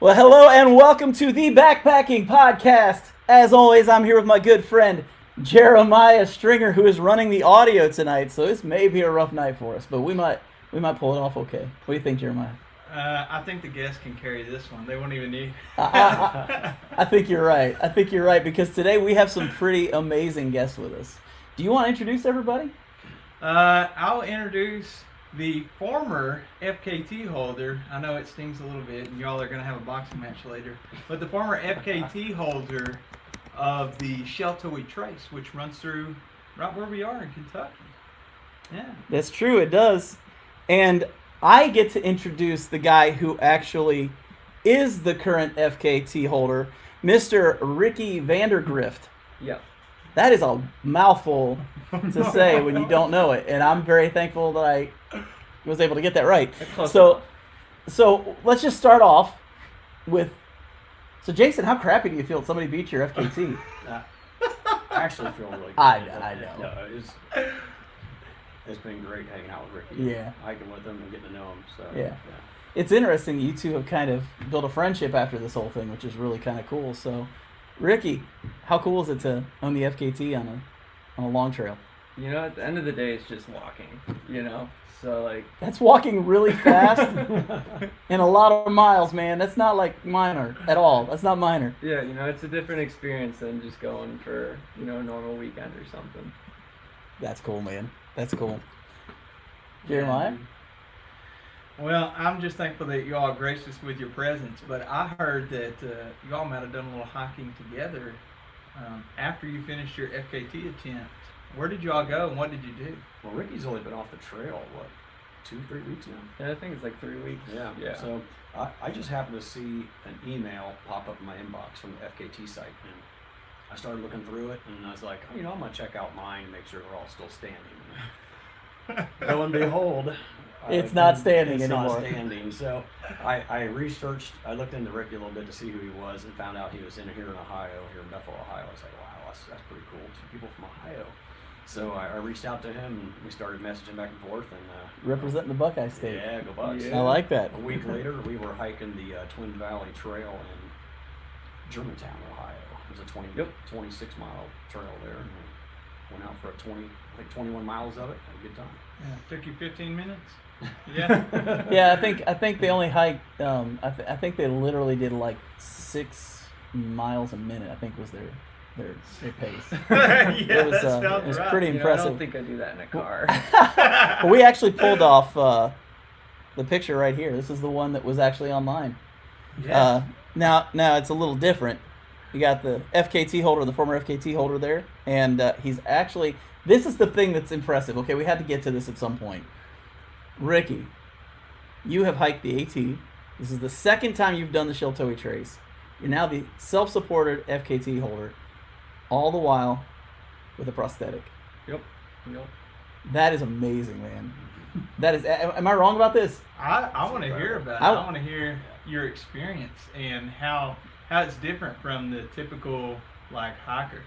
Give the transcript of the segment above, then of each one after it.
Well, hello and welcome to the Backpacking Podcast. As always, I'm here with my good friend Jeremiah Stringer, who is running the audio tonight. So this may be a rough night for us, but we might pull it off okay. What do you think, Jeremiah? I think the guests can carry this one. They won't even need. I think you're right. I think you're right because today we have some pretty amazing guests with us. Do you want to introduce everybody? I'll introduce the former FKT holder. I know it stings a little bit, and y'all are going to have a boxing match later. But the former FKT holder of the Sheltowee Trace, which runs through right where we are in Kentucky. Yeah. That's true. It does. And I get to introduce the guy who actually is the current FKT holder, Mr. Ricky Vandegrift. Yep. That is a mouthful to say when you don't know it, and I'm very thankful that I was able to get that right. So let's just start off with. So Jason, how crappy do you feel that somebody beat your FKT? I actually feel really good. I know. No, it's been great hanging out with Ricky. Yeah. Hiking with him and getting to know him. So Yeah. It's interesting that you two have kind of built a friendship after this whole thing, which is really kind of cool. So, Ricky, how cool is it to own the FKT on a long trail? You know, at the end of the day, it's just walking, So, like... That's walking really fast and a lot of miles, man. That's not, like, minor at all. That's not minor. Yeah, it's a different experience than just going for, a normal weekend or something. That's cool, man. That's cool. Jeremiah? Well, I'm just thankful that you all graced us with your presence, but I heard that you all might have done a little hiking together after you finished your FKT attempt. Where did you all go and what did you do? Well, Ricky's only been off the trail, 2-3 weeks now? Yeah, I think it's like 3 weeks. Yeah. So I just happened to see an email pop up in my inbox from the FKT site, and I started looking through it, and I was like, I'm going to check out mine and make sure we're all still standing. Lo and behold, It's not standing it's anymore. Not standing. So I researched, I looked into Ricky a little bit to see who he was and found out he was here in Ohio, here in Bethel, Ohio. I was like, wow, that's pretty cool. 2 people from Ohio. So I reached out to him and we started messaging back and forth. And Representing the Buckeye State. Yeah, go Bucks. Yeah. I like that. A week later, we were hiking the Twin Valley Trail in Germantown, Ohio. It was a 26-mile trail there. And we went out for 21 miles of it. Had a good time. Yeah. Took you 15 minutes? Yeah. Yeah, I think they only hiked. I think they literally did like 6 miles a minute. I think was their pace. Yeah, it was pretty I impressive. don't think I do that in a car. Well, we actually pulled off the picture right here. This is the one that was actually online. Yeah. Now it's a little different. You got the FKT holder, the former FKT holder there, and he's actually. This is the thing that's impressive. Okay, we had to get to this at some point. Ricky, you have hiked the AT. This is the second time you've done the Sheltowee Trace. You're now the self-supported FKT holder, all the while with a prosthetic. Yep. That is amazing, man. That is. Am I wrong about this? I want to hear about it. I want to hear your experience and how it's different from the typical hiker.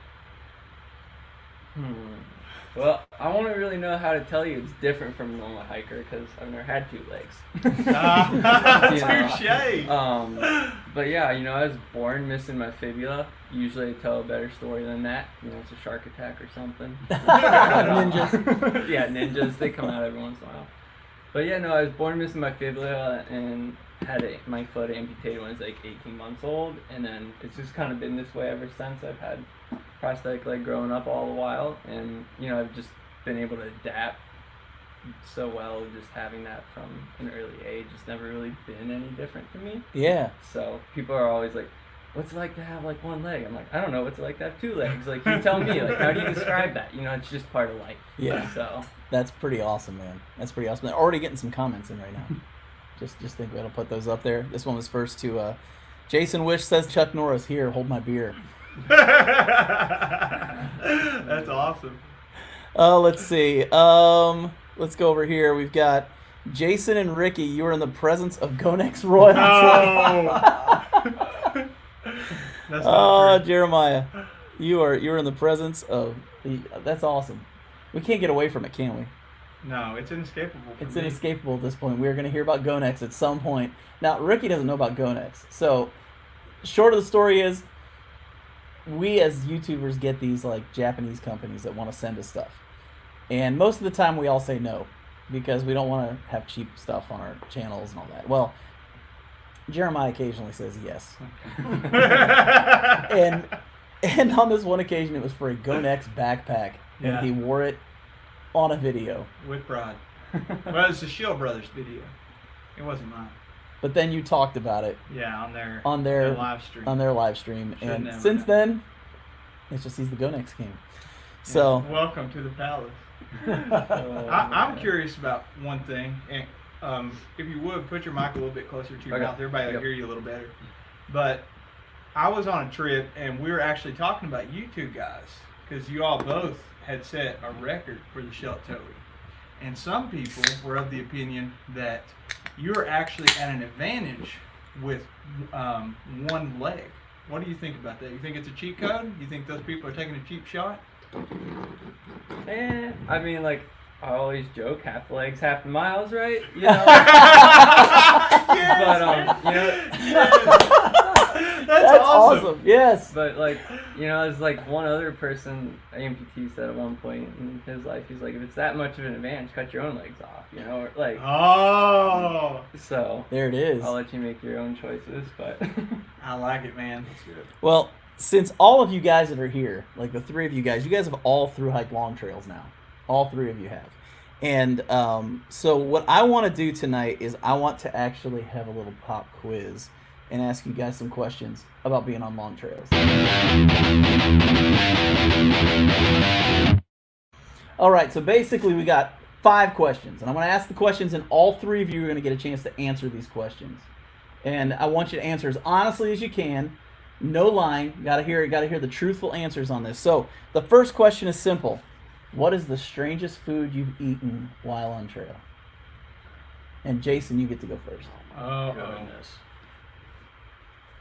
Well, I won't really know how to tell you it's different from a normal hiker because I've never had 2 legs. Touche. But yeah, I was born missing my fibula. Usually I tell a better story than that. It's a shark attack or something. Ninjas. Yeah, ninjas. They come out every once in a while. But yeah, no, I was born missing my fibula and had my foot amputated when I was like 18 months old. And then it's just kind of been this way ever since. I've had prosthetic leg growing up all the while. And, I've just been able to adapt so well just having that from an early age. It's never really been any different to me. Yeah. So people are always like, what's it like to have 1 leg? I'm like, I don't know what's it like to have 2 legs. Like, you tell me, how do you describe that? It's just part of life. Yeah. So That's pretty awesome, man. That's pretty awesome. They're already getting some comments in right now. Just think we'll put those up there. This one was first to Jason Wish says Chuck Norris, here, hold my beer. That's awesome. Let's see. Let's go over here. We've got Jason and Ricky. You are in the presence of Gonex Royals. That's not true. Jeremiah, you're in the presence of. That's awesome. We can't get away from it, can we? No, it's inescapable. For It's me. inescapable at this point. We're going to hear about Gonex at some point. Now, Ricky doesn't know about Gonex. So, short of the story is, we as YouTubers get these like Japanese companies that want to send us stuff. And most of the time we all say no because we don't want to have cheap stuff on our channels and all that. Well, Jeremiah occasionally says yes. And on this one occasion it was for a Gonex backpack Yeah. and he wore it on a video. With pride. Well, it's the Shield Brothers video. It wasn't mine. But then you talked about it Yeah, on their live stream. on their live stream, Should've and never since done. then, it's just he's the Gonex king. So Welcome to the palace. Oh, I'm man. curious about one thing, and if you would put your mic a little bit closer to your Okay. mouth, everybody will Yep. hear you a little better. But I was on a trip, and we were actually talking about you two guys, because you all both had set a record for the Sheltowee. And some people were of the opinion that you were actually at an advantage with one leg. What do you think about that? You think it's a cheat code? You think those people are taking a cheap shot? I mean, like, I always joke, half the legs, half the miles, right? You know? But, you know, That's awesome. Yes. but, like, you know, there's, like, one other person, amputee said at one point in his life, he's like, if it's that much of an advantage, cut your own legs off, you know? Or, like, Oh, so, There it is. I'll let you make your own choices, but... I like it, man. That's good. Well, since all of you guys that are here, like the three of you guys have all through hike long trails now. All three of you have. And so what I want to do tonight is I want to actually have a little pop quiz and ask you guys some questions about being on long trails. All right, so basically we got 5 questions, and I'm going to ask the questions, and all 3 of you are going to get a chance to answer these questions. And I want you to answer as honestly as you can. No lying. You gotta hear the truthful answers on this. So the first question is simple. What is the strangest food you've eaten while on trail? And Jason, you get to go first. Oh, Goodness.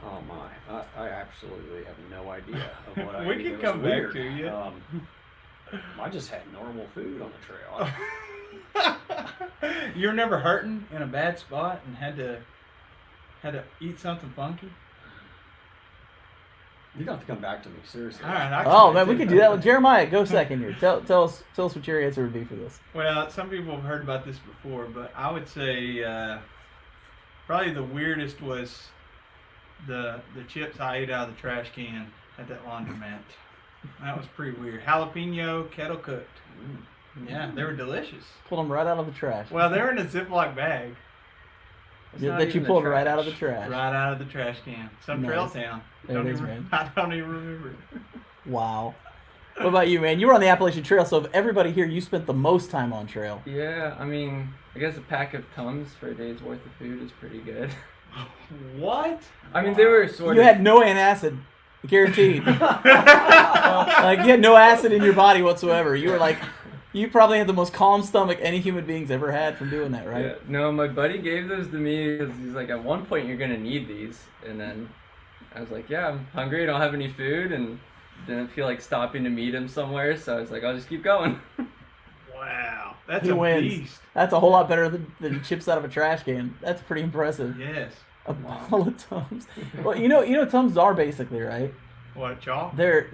Oh my, I absolutely have no idea of what I We ate. can It was come back weird. to you. I just had normal food on the trail. You're never hurting in a bad spot and had to eat something funky? You got to come back to me, seriously. All right. Oh man, we can do that with Jeremiah. Go second here. Tell us what your answer would be for this. Well, some people have heard about this before, but I would say probably the weirdest was the chips I ate out of the trash can at that laundromat. That was pretty weird. Jalapeno kettle cooked. Yeah, they were delicious. Pulled them right out of the trash. Well, they were in a Ziploc bag. It's not that you even the pulled right out of trash. the trash. Right out of the trash can. Some trail Nice. town. There it is, even, man. I don't even remember. Wow. What about you, man? You were on the Appalachian Trail, so of everybody here, you spent the most time on trail. Yeah, I mean, I guess a pack of Tums for a day's worth of food is pretty good. What? I mean, they were sort You of... had no antacid, guaranteed. Like you had no acid in your body whatsoever. You were like, you probably had the most calm stomach any human being's ever had from doing that, right? Yeah. No, my buddy gave those to me because he's like, at one point you're gonna need these, and then I was like, yeah, I'm hungry, I don't have any food, and didn't feel like stopping to meet him somewhere, so I was like, I'll just keep going. Wow. That's He a wins. beast. That's a whole lot better than chips out of a trash can. That's pretty impressive. Yes. A bottle of Tums. Well, you know Tums are basically, right? What, chalk? They're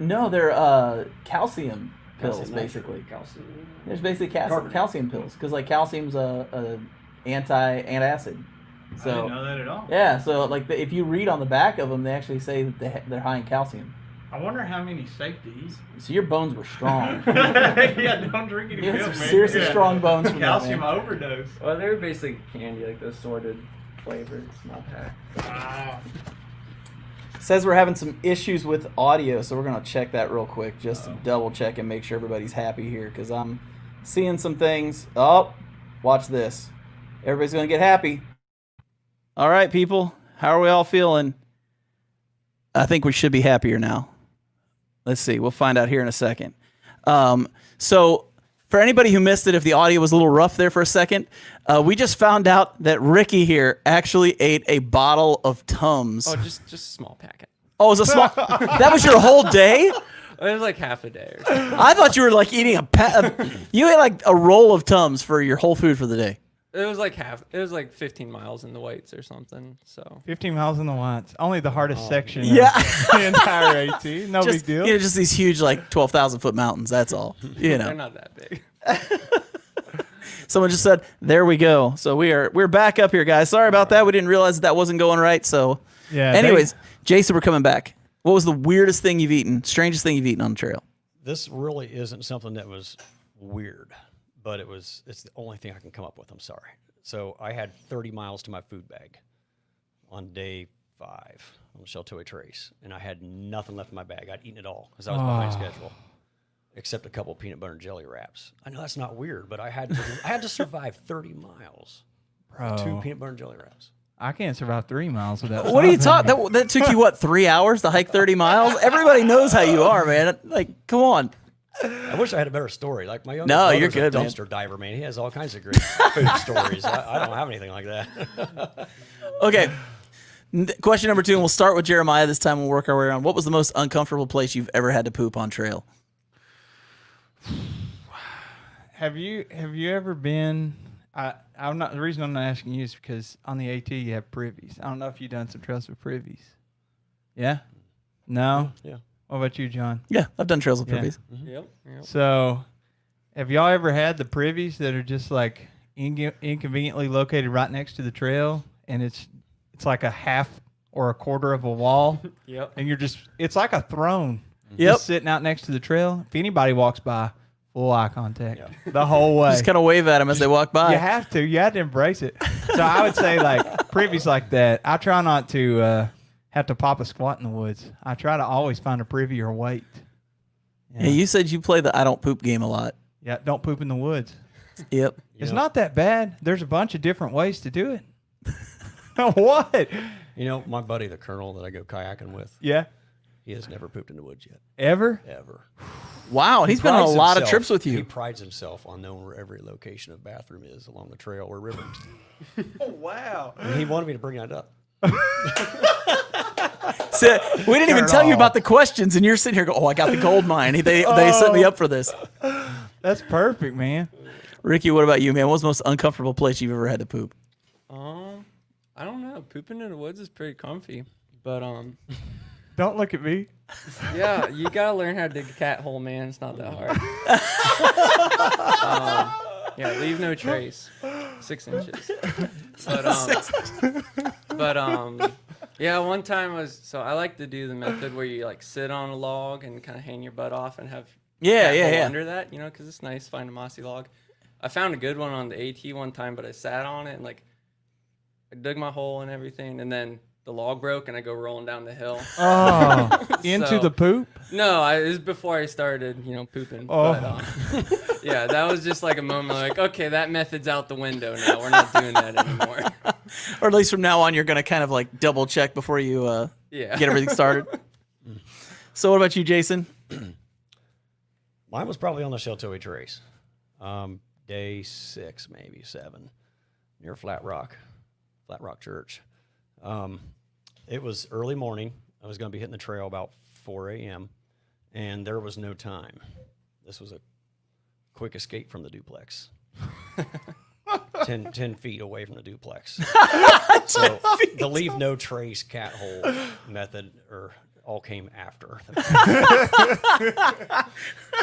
calcium pills, basically. Calcium. There's basically Carbonate. calcium pills because like calcium's a antacid. I So didn't know that at all. yeah, so like if you read on the back of them, they actually say that they're high in calcium. I wonder how many safe to eat. So your bones were strong. Yeah, don't drink any You had milk, some man. seriously Yeah. strong bones from that, Calcium man. overdose. Well, they were basically candy, like those sorted flavored small pack. Wow. Says we're having some issues with audio, so we're gonna check that real quick just to double check and make sure everybody's happy here because I'm seeing some things. Oh, watch this. Everybody's gonna get happy. All right, people, how are we all feeling? I think we should be happier now. Let's see. We'll find out here in a second. So for anybody who missed it, if the audio was a little rough there for a second, we just found out that Ricky here actually ate a bottle of Tums. Oh, just a small packet. Oh, it was a small. That was your whole day? It was like half a day or something. I thought you were like eating you ate like a roll of Tums for your whole food for the day. It was like 15 miles in the weights or something. So 15 miles in the Whites. Only the hardest section Yeah. of the entire AT. No big deal. You know, just these huge like 12,000-foot mountains. That's all. You they're know. not that big. Someone just said, "There we go." So we're back up here, guys. Sorry about that. We didn't realize that wasn't going right. So, Yeah. anyways, Jason, we're coming back. What was the weirdest thing you've eaten? Strangest thing you've eaten on the trail? This really isn't something that was weird, but it's the only thing I can come up with. I'm sorry. So I had 30 miles to my food bag on day 5 on the Sheltowee Trace, and I had nothing left in my bag. I'd eaten it all because I was behind schedule, except a couple of peanut butter and jelly wraps. I know that's not weird, but I had to survive 30 miles Bro, with 2 peanut butter and jelly wraps. I can't survive 3 miles without What are you something. talking? That took you what 3 hours to hike 30 miles? Everybody knows how you are, man. Like, come on. I wish I had a better story. Like my younger No, brother's you're good, a man. dumpster diver, man. He has all kinds of great food stories. I don't have anything like that. Okay. Question number 2, and we'll start with Jeremiah this time. We'll work our way around. What was the most uncomfortable place you've ever had to poop on trail? Have you ever been? I'm not. The reason I'm not asking you is because on the AT you have privies. I don't know if you've done some trails with privies. Yeah. No. Yeah. What about you, John? Yeah, I've done trails with Yeah. privies. Yep. So, have y'all ever had the privies that are just like inconveniently located right next to the trail, and it's like a half or a quarter of a wall, Yep. and it's like a throne, Yep. just sitting out next to the trail. If anybody walks by, full eye contact the whole way. Just kind of wave at them as they walk by. You have to embrace it. So I would say like privies like that. I try not to have to pop a squat in the woods. I try to always find a privy or wait. Yeah, you said you play the I don't poop game a lot. Yeah, don't poop in the woods. Yep. It's not that bad. There's a bunch of different ways to do it. What? You know, my buddy, the colonel that I go kayaking with, Yeah. he has never pooped in the woods yet. Ever? Ever. Wow, and he's been on a Prides lot of himself- trips with He you. prides himself on knowing where every location of bathroom is along the trail or river. Oh, wow. And he wanted me to bring that up. So, we didn't even tell you about the questions, and you're sitting here going, "Oh, I got the gold mine." They set me up for this. That's perfect, man. Ricky, what about you, man? What was the most uncomfortable place you've ever had to poop? I don't know. Pooping in the woods is pretty comfy, but Don't look at me. yeah, you gotta learn how to dig a cat hole, man. It's not that hard. Yeah, leave no trace. 6 inches. But yeah, one time I like to do the method where you like sit on a log and kind of hang your butt off and have cat hole under that, you know, because it's nice. Find a mossy log. I found a good one on the AT one time, but I sat on it and like I dug my hole and everything, and then the log broke and I go rolling down the hill. Oh, into So- the poop? No, it was before I started, pooping. Oh. But, yeah, that was just like a moment like, okay, that method's out the window now. We're not doing that anymore. Or at least from now on, you're going to kind of like double check before you Yeah. get everything started. So what about you, Jason? Mine was probably on the Sheltowee Trace. Day 6, maybe 7, near Flat Rock Church. It was early morning. I was going to be hitting the trail about 4 a.m., and there was no time. This was a quick escape from the duplex. 10 feet away from the duplex. So the leave no trace cat hole method all came after.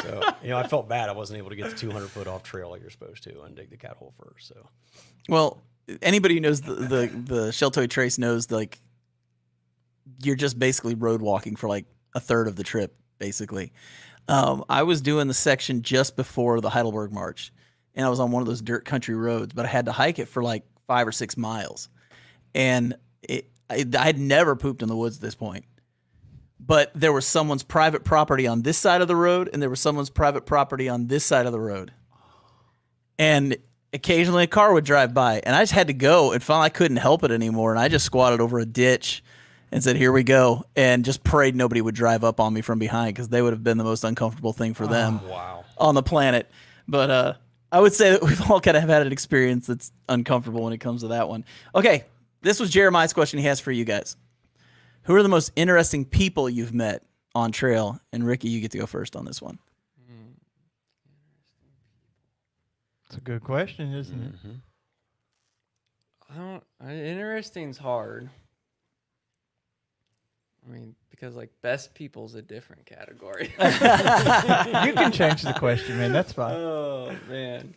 So, I felt bad I wasn't able to get the 200-foot off trail like you're supposed to and dig the cat hole first. So, Well, anybody who knows the Sheltowee Trace knows like you're just basically road walking for like a third of the trip, basically. I was doing the section just before the Heidelberg March, and I was on one of those dirt country roads, but I had to hike it for like 5 or 6 miles, and I had never pooped in the woods at this point. But there was someone's private property on this side of the road, and there was someone's private property on this side of the road. And occasionally a car would drive by, and I just had to go, and finally I couldn't help it anymore, and I just squatted over a ditch and said, "Here we go," and just prayed nobody would drive up on me from behind, because they would have been the most uncomfortable thing for them on the planet. But I would say that we've all kind of had an experience that's uncomfortable when it comes to that one. Okay, this was Jeremiah's question he has for you guys. Who are the most interesting people you've met on trail? And Ricky, you get to go first on this one. It's a good question, isn't it? Interesting's hard. I mean, because like best people's a different category. You can change the question, man. That's fine. Oh man.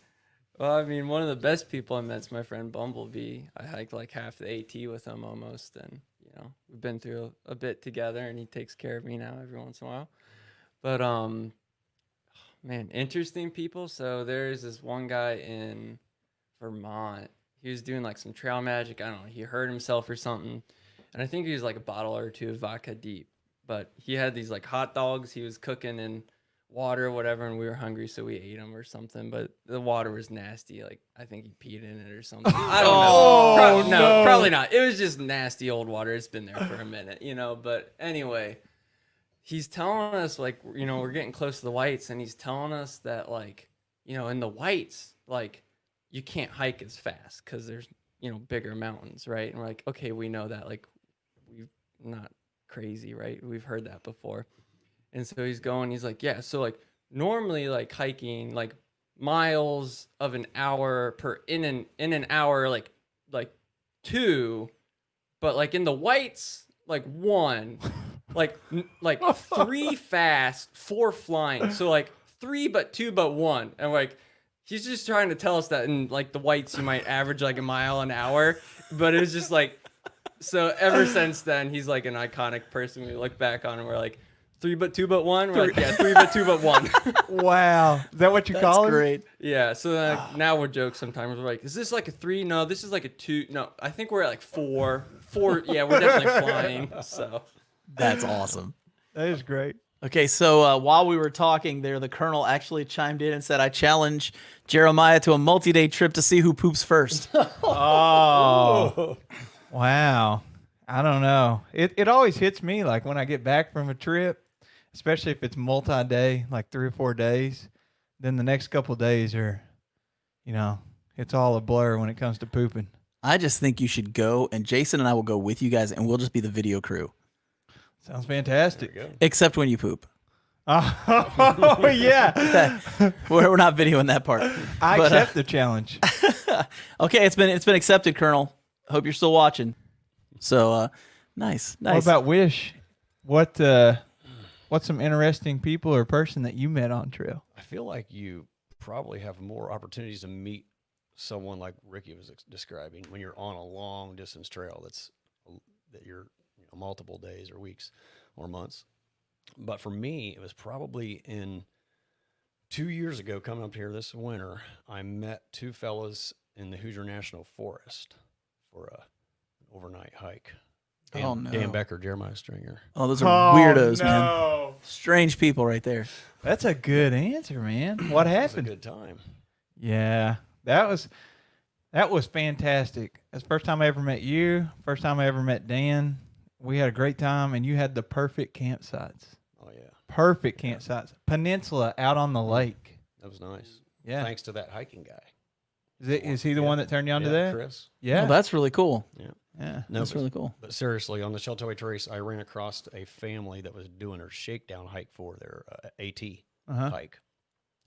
Well, I mean, one of the best people I met is my friend Bumblebee. I hiked like half the AT with him almost, and we've been through a bit together, and he takes care of me now every once in a while. But man, interesting people. So there's this one guy in Vermont. He was doing like some trail magic. I don't know. He hurt himself or something. And I think he was like a bottle or two of vodka deep. But he had these like hot dogs he was cooking in water or whatever. And we were hungry, so we ate them or something. But the water was nasty. Like, I think he peed in it or something. I don't know. No, probably not. It was just nasty old water. It's been there for a minute, But anyway, he's telling us, like, we're getting close to the whites. And he's telling us that, like, in the whites, like, you can't hike as fast because there's, bigger mountains, right? And we're like, okay, we know that. Like, we're not crazy, right? We've heard that before. And so he's like, yeah, so, like, normally, like, hiking, like, miles of an hour in an hour, like 2, but, like, in the whites, like 1, like 3 fast, 4 flying. So, like, 3 but 2 but 1. And, like, he's just trying to tell us that in like the whites you might average like a mile an hour, but it was just like, so ever since then he's like an iconic person. We look back on him, we're like 3 but 2 but 1. We're like, yeah, 3 but 2 but 1. Wow, is that what you call it? Great. Yeah. So then, now we're jokes sometimes. We're like, is this like a 3? No, this is like a 2. No, I think we're at like 4. Yeah, we're definitely flying. So That's awesome. That is great. Okay, so while we were talking there, the Colonel actually chimed in and said, I challenge Jeremiah to a multi-day trip to see who poops first. Oh, wow. I don't know. It always hits me like when I get back from a trip, especially if it's multi-day, like 3 or 4 days, then the next couple of days are, it's all a blur when it comes to pooping. I just think you should go, and Jason and I will go with you guys, and we'll just be the video crew. Sounds fantastic. Except when you poop. Oh, yeah. We're not videoing that part. I accept the challenge. Okay, it's been accepted, Colonel. Hope you're still watching. So, nice. What about Wish? What's some interesting people or person that you met on trail? I feel like you probably have more opportunities to meet someone like Ricky was describing when you're on a long distance trail that you're multiple days or weeks or months. But for me, it was probably in 2 years ago, coming up here this winter, I met 2 fellas in the Hoosier National Forest for an overnight hike. Dan Becker, Jeremiah Stringer. Oh, those are weirdos, no. man. Strange people right there. That's a good answer, man. What happened? It was a good time. Yeah, that was fantastic. That's the first time I ever met you. First time I ever met Dan. We had a great time, and you had the perfect campsites. Oh, yeah. Perfect campsites. Peninsula out on the lake. That was nice. Yeah. Thanks to that hiking guy. Is he the one that turned you on to that? Chris. Yeah. Oh, that's really cool. Yeah. No, That's really cool. But seriously, on the Sheltowee Trace, I ran across a family that was doing their shakedown hike for their AT hike.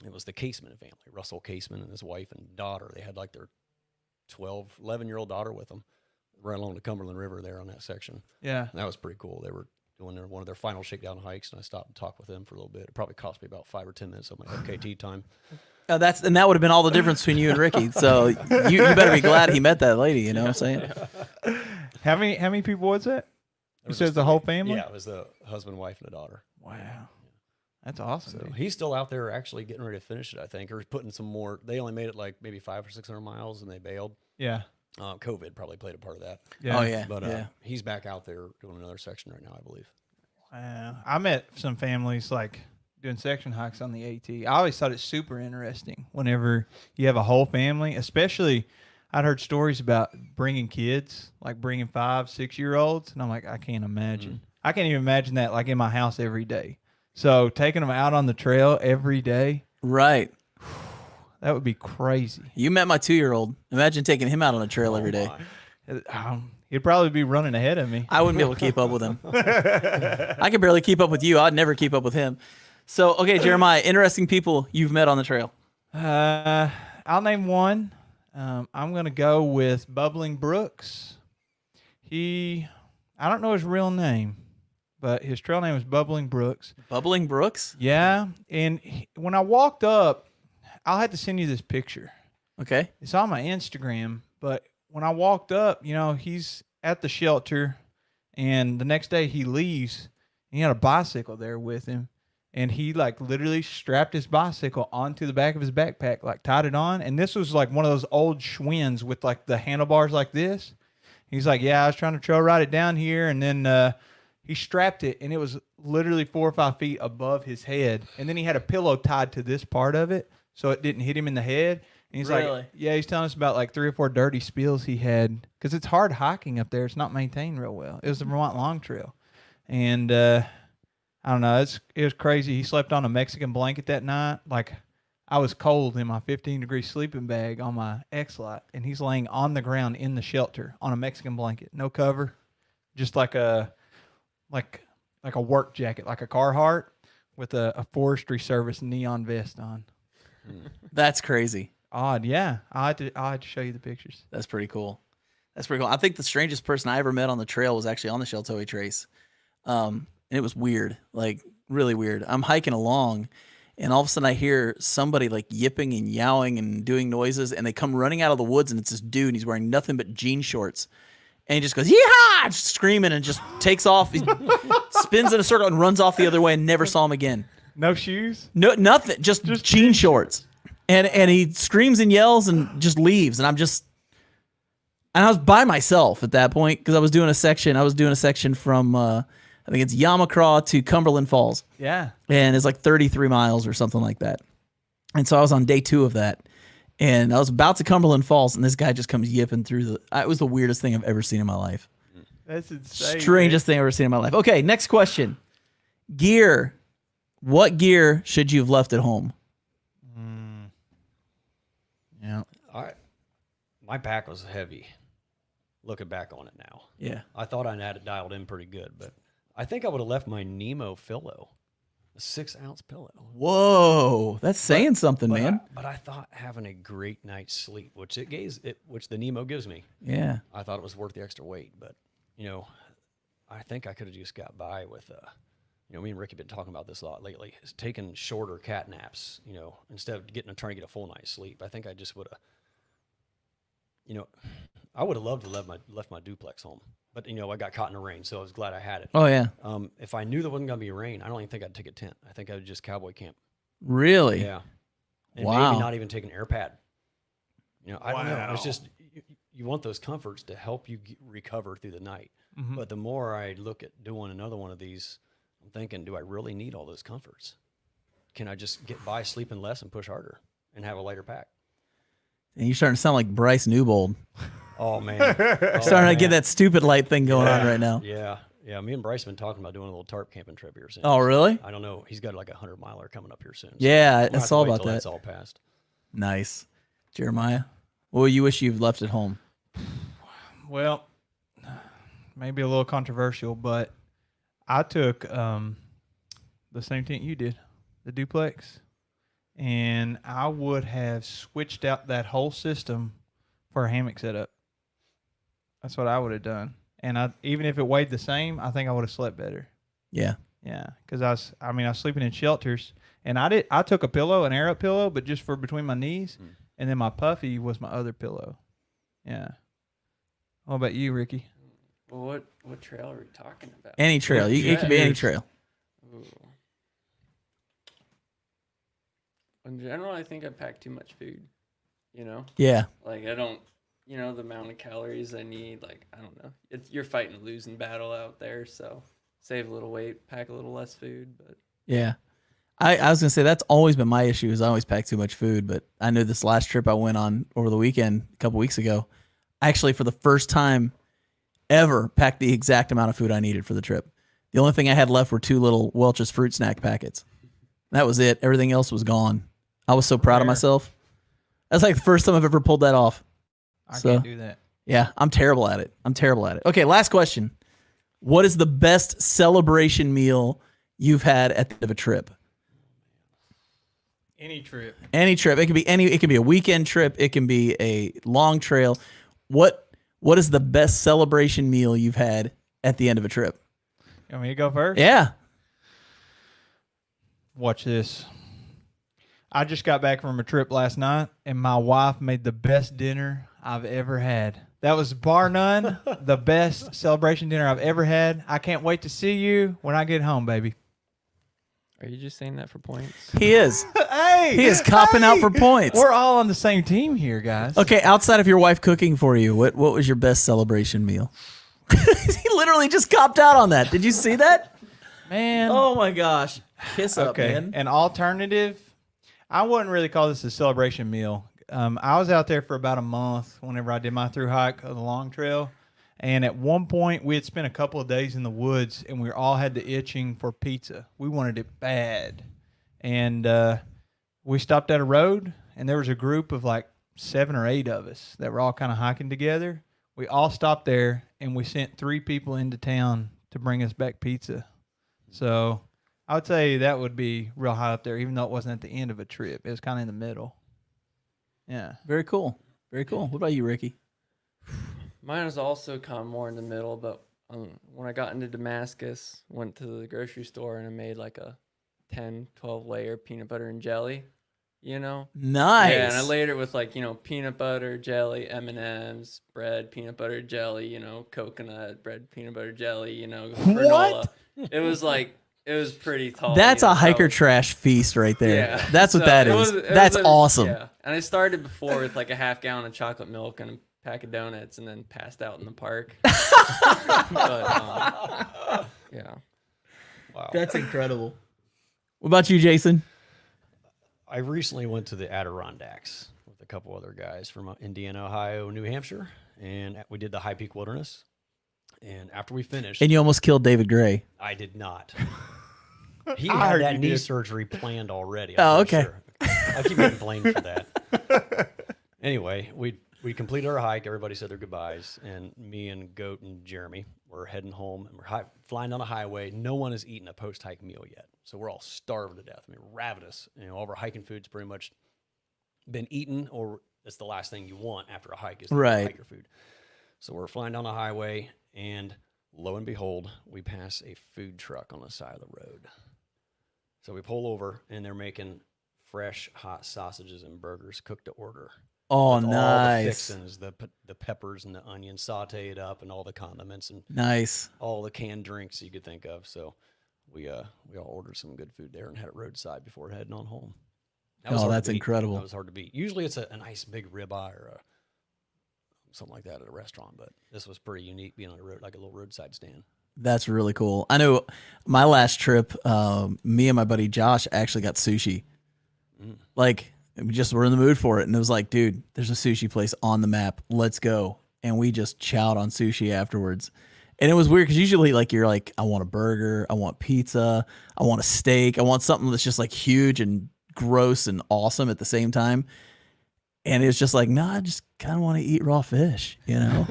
It was the Caseman family, Russell Caseman and his wife and daughter. They had like their 11-year-old daughter with them right along the Cumberland River there on that section. Yeah. And that was pretty cool. They were doing one of their final shakedown hikes, and I stopped and talked with them for a little bit. It probably cost me about 5 or 10 minutes of my FKT time. And that would have been all the difference between you and Ricky. So you better be glad he met that lady. You know what I'm saying? How many people was that? You said the whole family? Yeah, it was the husband, wife, and the daughter. Wow. That's awesome. So dude. he's still out there actually getting ready to finish it, I think, or putting some more. They only made it like maybe 500 or 600 miles, and they bailed. Yeah. COVID probably played a part of that. Yeah. Oh, yeah. But he's back out there doing another section right now, I believe. Wow. I met some families like doing section hikes on the AT. I always thought it's super interesting whenever you have a whole family, especially I'd heard stories about bringing kids, like bringing 5, 6-year-olds. And I'm like, I can't imagine. I can't even imagine that like in my house every day. So taking them out on the trail every day. Right. That would be crazy. You met my 2-year-old. Imagine taking him out on a trail every day. He'll He'd probably be running ahead of me. I wouldn't be able to keep up with him. I could barely keep up with you. I'd never keep up with him. So, okay, Jeremiah, interesting people you've met on the trail. I'll name one. I'm going to go with Bubbling Brooks. I don't know his real name, but his trail name is Bubbling Brooks. Bubbling Brooks? Yeah. And when I walked up, I'll have to send you this picture. Okay. It's on my Instagram, but when I walked up, he's at the shelter, and the next day he leaves, and he had a bicycle there with him, and he like literally strapped his bicycle onto the back of his backpack, like tied it on, and this was like one of those old Schwinn's with like the handlebars like this. He's like, yeah, I was trying to trail ride it down here, and then he strapped it, and it was literally 4 or 5 feet above his head, and then he had a pillow tied to this part of it so it didn't hit him in the head. And he's Really? like, yeah, he's telling us about like 3 or 4 dirty spills he had, because it's hard hiking up there. It's not maintained real well. It was the Vermont Long Trail, and I don't know. It was crazy. He slept on a Mexican blanket that night. Like, I was cold in my 15-degree sleeping bag on my X-Lot, and he's laying on the ground in the shelter on a Mexican blanket, no cover, just like a work jacket, like a Carhartt with a Forestry Service neon vest on. That's crazy. Odd, yeah. I had to show you the pictures. That's pretty cool. I think the strangest person I ever met on the trail was actually on the Sheltowee Trace. And it was weird, like really weird. I'm hiking along, and all of a sudden I hear somebody like yipping and yowling and doing noises, and they come running out of the woods, and it's this dude, and he's wearing nothing but jean shorts. And he just goes, yeehaw, just screaming, and just takes off. He spins in a circle and runs off the other way, and never saw him again. No shoes? No, nothing, just jean shorts. And he screams and yells and just leaves. And I was by myself at that point because I was doing a section from, I think it's Yamacraw to Cumberland Falls. Yeah. And it's like 33 miles or something like that. And so I was on day 2 of that. And I was about to Cumberland Falls, and this guy just comes yipping through it was the weirdest thing I've ever seen in my life. That's insane. Strangest thing I've ever seen in my life. Okay, next question. Gear. What gear should you have left at home? Yeah. My pack was heavy. Looking back on it now, Yeah. I thought I had it dialed in pretty good, but I think I would have left my Nemo pillow, a 6-ounce pillow. Whoa, that's saying something, man. But I thought having a great night's sleep, which the Nemo gives me, Yeah. I thought it was worth the extra weight. But I think I could have just got by with me and Ricky have been talking about this a lot lately. Is taking shorter cat naps, instead of trying to get a full night's sleep. I think I just would have, I would have loved to left my duplex home. But, I got caught in the rain, so I was glad I had it. Oh, yeah. If I knew there wasn't going to be rain, I don't even think I'd take a tent. I think I would just cowboy camp. Really? Yeah. And Wow. maybe not even take an air pad. I don't know. It's just, you want those comforts to help you recover through the night. Mm-hmm. But the more I look at doing another one of these, I'm thinking, do I really need all those comforts? Can I just get by sleeping less and push harder and have a lighter pack? And you're starting to sound like Bryce Newbold. Oh, man. Starting to get that stupid light thing going on right now. Yeah. Yeah. Me and Bryce have been talking about doing a little tarp camping trip here soon. Oh, really? I don't know. He's got like a 100-miler coming up here soon. So Yeah, we'll I have to saw wait about till that. That's all passed. Nice. Jeremiah, what will you wish you've left at home? Well, maybe a little controversial, but I took the same tent you did, the duplex, and I would have switched out that whole system for a hammock setup. That's what I would have done. And even if it weighed the same, I think I would have slept better. Yeah. Yeah, because I was sleeping in shelters, and I took a pillow, an air up pillow, but just for between my knees, and then my puffy was my other pillow. Yeah. What about you, Ricky? Well, what trail are we talking about? Any trail. It could be any trail. Ooh. In general, I think I pack too much food. Yeah. Like I don't, the amount of calories I need. Like I don't know. You're fighting a losing battle out there, so save a little weight, pack a little less food. But Yeah. I was going to say that's always been my issue is I always pack too much food, but I knew this last trip I went on over the weekend, a couple weeks ago, actually for the first time ever packed the exact amount of food I needed for the trip. The only thing I had left were 2 little Welch's fruit snack packets. That was it. Everything else was gone. I was so proud of myself. That's like the first time I've ever pulled that off. I So- can't do that. Yeah, I'm terrible at it. Okay, last question. What is the best celebration meal you've had at the end of a trip? Any trip. Any trip. It can be a weekend trip. It can be a long trail. What is the best celebration meal you've had at the end of a trip? You want me to go first? Yeah. Watch this. I just got back from a trip last night, and my wife made the best dinner I've ever had. That was bar none the best celebration dinner I've ever had. I can't wait to see you when I get home, baby. Are you just saying that for points? He is. Hey, He is copping out for points. We're all on the same team here, guys. Okay, outside of your wife cooking for you, what was your best celebration meal? He literally just copped out on that. Did you see that? Man. Oh my gosh. Kiss up, Okay. man. An alternative. I wouldn't really call this a celebration meal. I was out there for about a month whenever I did my through hike of the long trail. And at one point, we had spent a couple of days in the woods, and we all had the itching for pizza. We wanted it bad. And we stopped at a road, and there was a group of like 7 or 8 of us that were all kind of hiking together. We all stopped there, and we sent 3 people into town to bring us back pizza. So I would say that would be real high up there, even though it wasn't at the end of a trip. It was kind of in the middle. Yeah. Very cool. Very cool. What about you, Ricky? Mine was also kind of more in the middle, but when I got into Damascus, went to the grocery store and I made like a 10, 12 layer peanut butter and jelly, you know? Nice. Yeah, and I layered it with like, you know, peanut butter, jelly, M&Ms, bread, peanut butter, jelly, you know, coconut, bread, peanut butter, jelly, you know, granola. It was pretty tall. That's you know, a hiker so, trash feast right there. Yeah. That's what So that it is. was That's awesome. Yeah. And I started before with like a half gallon of chocolate milk and a pack of donuts and then passed out in the park. But, yeah. Wow. That's incredible. What about you, Jason? I recently went to the Adirondacks with a couple other guys from Indiana, Ohio, New Hampshire, and we did the High Peak Wilderness. And after we finished, And you almost killed David Gray. I did not. He I had heard that you knee did. surgery planned already. Oh, I'm pretty okay. sure. I keep getting blamed for that. Anyway, we completed our hike. Everybody said their goodbyes, and me and Goat and Jeremy were heading home, and we're flying down the highway. No one has eaten a post-hike meal yet, so we're all starved to death. I mean, ravenous. You know, all of our hiking food's pretty much been eaten, or it's the last thing you want after a hike is to Right. hiker food. So we're flying down the highway, and lo and behold, we pass a food truck on the side of the road. So we pull over, and they're making fresh, hot sausages and burgers cooked to order. Oh, With all the nice. fixings, the peppers and the onions sauteed up, and all the condiments and Nice. all the canned drinks you could think of. So we all ordered some good food there and had it roadside before heading on home. That was Oh, hard to that's beat. incredible. That was hard to beat. Usually it's a nice big ribeye or something like that at a restaurant, but this was pretty unique being on the road, like a little roadside stand. That's really cool. I know my last trip, me and my buddy Josh actually got sushi. Like, we just were in the mood for it. And it was like, dude, there's a sushi place on the map. Let's go. And we just chowed on sushi afterwards. And it was weird because usually, like, you're like, I want a burger, I want pizza, I want a steak, I want something that's just like huge and gross and awesome at the same time. And it's just like, no, I just kind of want to eat raw fish, you know?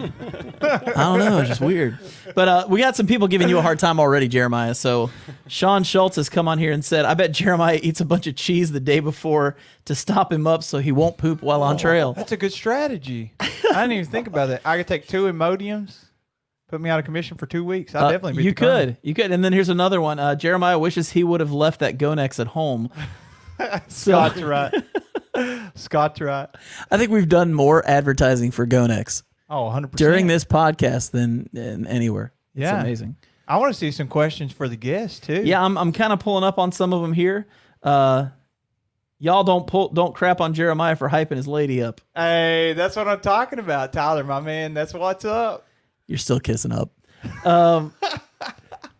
I don't know. It's just weird. But we got some people giving you a hard time already, Jeremiah. So Sean Schultz has come on here and said, I bet Jeremiah eats a bunch of cheese the day before to stop him up so he won't poop while on trail. That's a good strategy. I didn't even think about that. I could take 2 Imodiums, put me out of commission for 2 weeks. I'd definitely beat You the crime. could. You could. And then here's another one. Jeremiah wishes he would have left that Gonex at home. Scott's right. Scott's right. I think we've done more advertising for Gonex Oh, 100%. during this podcast than anywhere. Yeah. It's amazing. I want to see some questions for the guests, too. Yeah, I'm kind of pulling up on some of them here. Y'all don't crap on Jeremiah for hyping his lady up. Hey, that's what I'm talking about, Tyler, my man. That's what's up. You're still kissing up.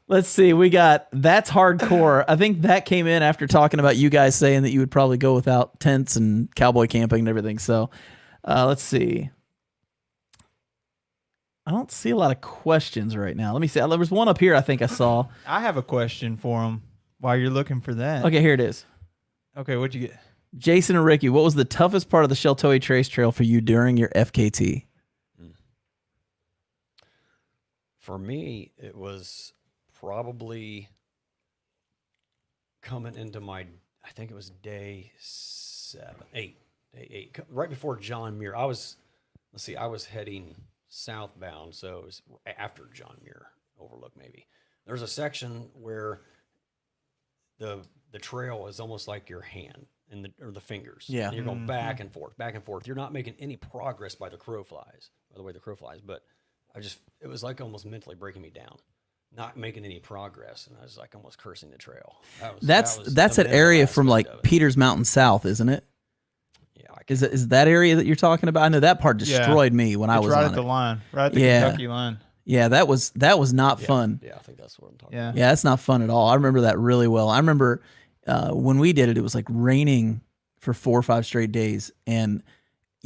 Let's see. We got That's Hardcore. I think that came in after talking about you guys saying that you would probably go without tents and cowboy camping and everything. So let's see. I don't see a lot of questions right now. Let me see. There was one up here I think I saw. I have a question for him while you're looking for that. Okay, here it is. Okay, what'd you get? Jason and Ricky, what was the toughest part of the Sheltowee Trace Trail for you during your FKT? For me, it was probably coming into I think it was day 8, right before John Muir. I was heading southbound, so it was after John Muir Overlook maybe. There's a section where the trail is almost like your hand or the fingers. Yeah. And you're going back and forth, back and forth. You're not making any progress by the crow flies, by the way the crow flies, but it was like almost mentally breaking me down, not making any progress, and I was like almost cursing the trail. That's the that mental area from aspect like of it. Peters Mountain South, isn't it? Yeah, Is that area that you're talking about? I know that part destroyed me when I It's was right on at the it. line, right at the Yeah. Kentucky line. Yeah, that was not fun. Yeah, I think that's what I'm talking Yeah. about. Yeah, that's not fun at all. I remember that really well. I remember when we did it, it was like raining for 4 or 5 straight days, and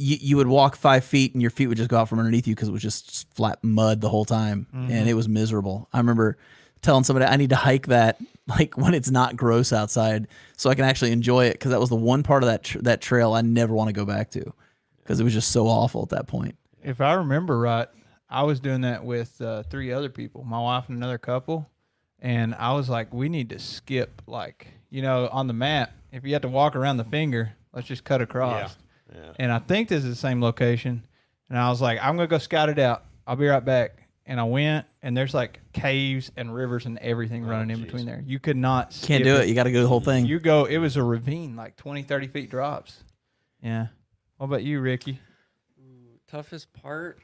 you would walk 5 feet and your feet would just go out from underneath you because it was just flat mud the whole time, and it was miserable. I remember telling somebody I need to hike that like when it's not gross outside so I can actually enjoy it, because that was the one part of that trail I never want to go back to because it was just so awful at that point. If I remember right, I was doing that with 3 other people, my wife and another couple, and I was like, we need to skip, like, on the map, if you have to walk around the finger, let's just cut across. Yeah. And I think this is the same location. And I was like, I'm going to go scout it out. I'll be right back. And I went, and there's like caves and rivers and everything running in between there. You could not skip Can't do it. You got to go the whole thing. It was a ravine, like 20, 30 feet drops. Yeah. What about you, Ricky? Toughest part?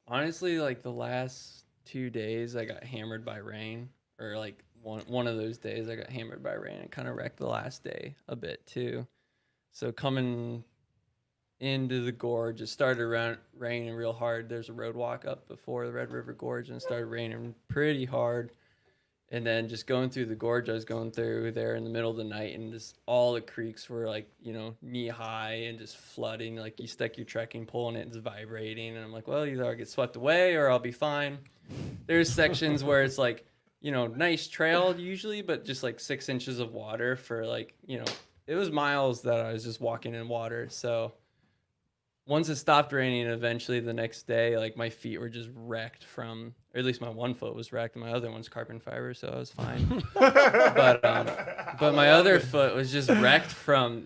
Honestly, like the last 2 days, I got hammered by rain, or like one of those days I got hammered by rain. It kind of wrecked the last day a bit too. So coming into the gorge, it started raining real hard. There's a road walk up before the Red River Gorge, and it started raining pretty hard. And then just going through the gorge, I was going through there in the middle of the night, and just all the creeks were like, knee high and just flooding. Like you stick your trekking pole and it's vibrating, and I'm like, well, either I'll get swept away or I'll be fine. There's sections where it's like, nice trail usually, but just like 6 inches of water for like, it was miles that I was just walking in water. So once it stopped raining, eventually the next day, like my feet were just wrecked or at least my one foot was wrecked, and my other one's carbon fiber, so I was fine. but my other foot was just wrecked from,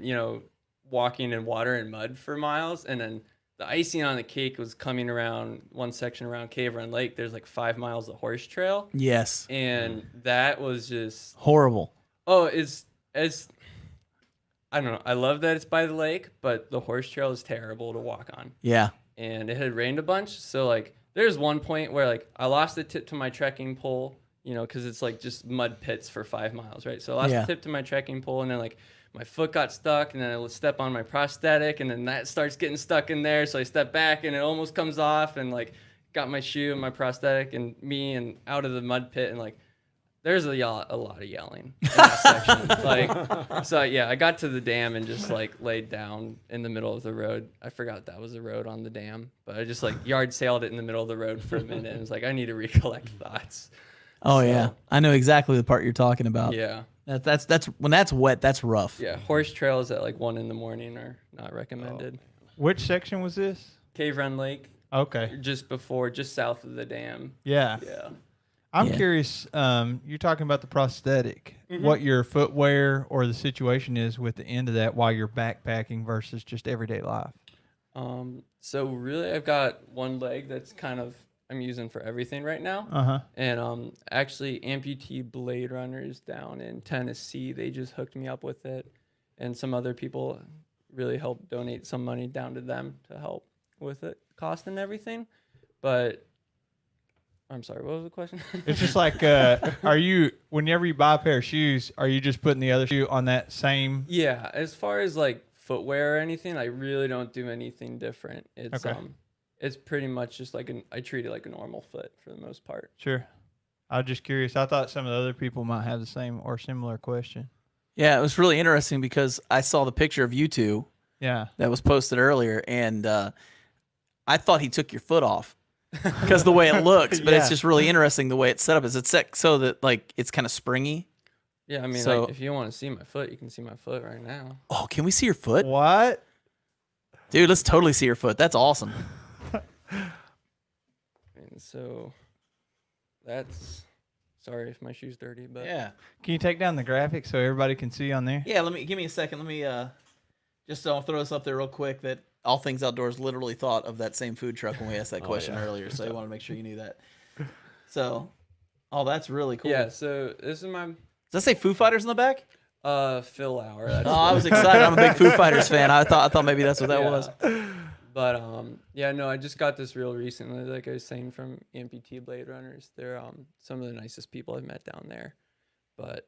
walking in water and mud for miles. And then the icing on the cake was coming around one section around Cave Run Lake. There's like 5 miles of horse trail. Yes. And that was just Horrible. Oh, it's I don't know. I love that it's by the lake, but the horse trail is terrible to walk on. Yeah. And it had rained a bunch, so like there's one point where like I lost the tip to my trekking pole, because it's like just mud pits for 5 miles, right? So I lost the tip to my trekking pole, and then like my foot got stuck, and then I would step on my prosthetic, and then that starts getting stuck in there. So I step back, and it almost comes off, and like got my shoe and my prosthetic and me and out of the mud pit, and like there's a lot of yelling in that section. So yeah, I got to the dam and just like laid down in the middle of the road. I forgot that was a road on the dam, but I just like yard sailed it in the middle of the road for a minute, and was like, I need to recollect thoughts. Oh yeah, I know exactly the part you're talking about. Yeah. That's when that's wet. That's rough. Yeah, horse trails at like 1 a.m. are not recommended. Which section was this? Cave Run Lake, Okay. just south of the dam. Yeah. Yeah. I'm curious, you're talking about the prosthetic, what your footwear or the situation is with the end of that while you're backpacking versus just everyday life. So really I've got one leg that's I'm using for everything right now. Uh-huh. And actually Amputee Blade Runners down in Tennessee, they just hooked me up with it. And some other people really helped donate some money down to them to help with it, cost and everything. But I'm sorry, what was the question? It's just like, whenever you buy a pair of shoes, are you just putting the other shoe on that same? Yeah, as far as like footwear or anything, I really don't do anything different. It's Okay. It's pretty much just like I treat it like a normal foot for the most part. Sure. I was just curious. I thought some of the other people might have the same or similar question. Yeah, it was really interesting because I saw the picture of you two Yeah. that was posted earlier, and I thought he took your foot off because the way it looks, but it's just really interesting the way it's set up. Is it set so that like it's kind of springy? Yeah, I mean, So- like, if you want to see my foot, you can see my foot right now. Oh, can we see your foot? What? Dude, let's totally see your foot. That's awesome. So that's sorry if my shoe's dirty, but Yeah. Can you take down the graphic so everybody can see on there? Yeah, give me a second. Let me just I'll throw this up there real quick that All Things Outdoors literally thought of that same food truck when we asked that question earlier, so I want to make sure you knew that. So, that's really cool. yeah. So this is my Does that say Foo Fighters in the back? Phil hour. That's I was excited. I'm a big Foo Fighters fan. I thought maybe that's what that Yeah. was. But yeah, no, I just got this reel recently. Like I was saying, from amputee blade runners. They're some of the nicest people I've met down there. But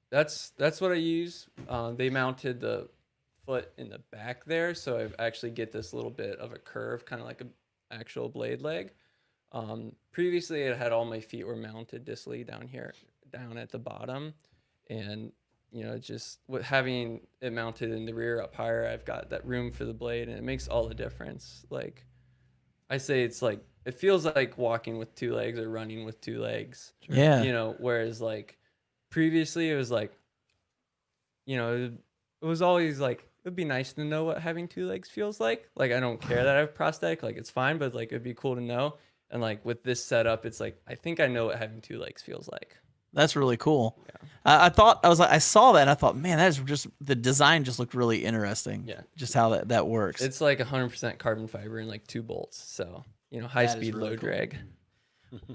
that's what I use. They mounted the foot in the back there, so I actually get this little bit of a curve, kind of like an actual blade leg. Previously, I had all my feet were mounted distally down here, down at the bottom, and just with having it mounted in the rear up higher, I've got that room for the blade, and it makes all the difference. Like I say, it's like it feels like walking with two legs or running with two legs. Yeah. Whereas like previously it was like, it was always like it'd be nice to know what having two legs feels like. Like I don't care that I have prosthetic, like it's fine, but like it'd be cool to know. And like with this setup, it's like I think I know what having two legs feels like. That's really cool. Yeah. I saw that and I thought, man, that's just the design just looked really interesting. Yeah. Just how that works. It's like 100% carbon fiber and like 2 bolts. So, high That is speed, really low cool. drag.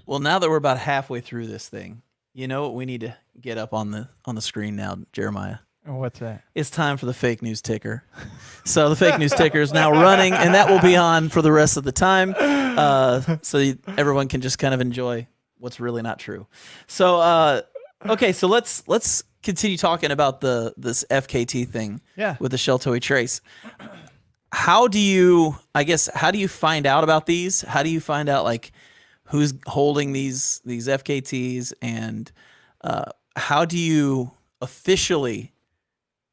Well, now that we're about halfway through this thing, you know what we need to get up on the screen now, Jeremiah? Oh, what's that? It's time for the fake news ticker. So the fake news ticker is now running, and that will be on for the rest of the time, so everyone can just kind of enjoy what's really not true. So, okay, so let's continue talking about this FKT thing with the Sheltowee Trace. How do you find out about these? How do you find out like who's holding these FKTs, and how do you officially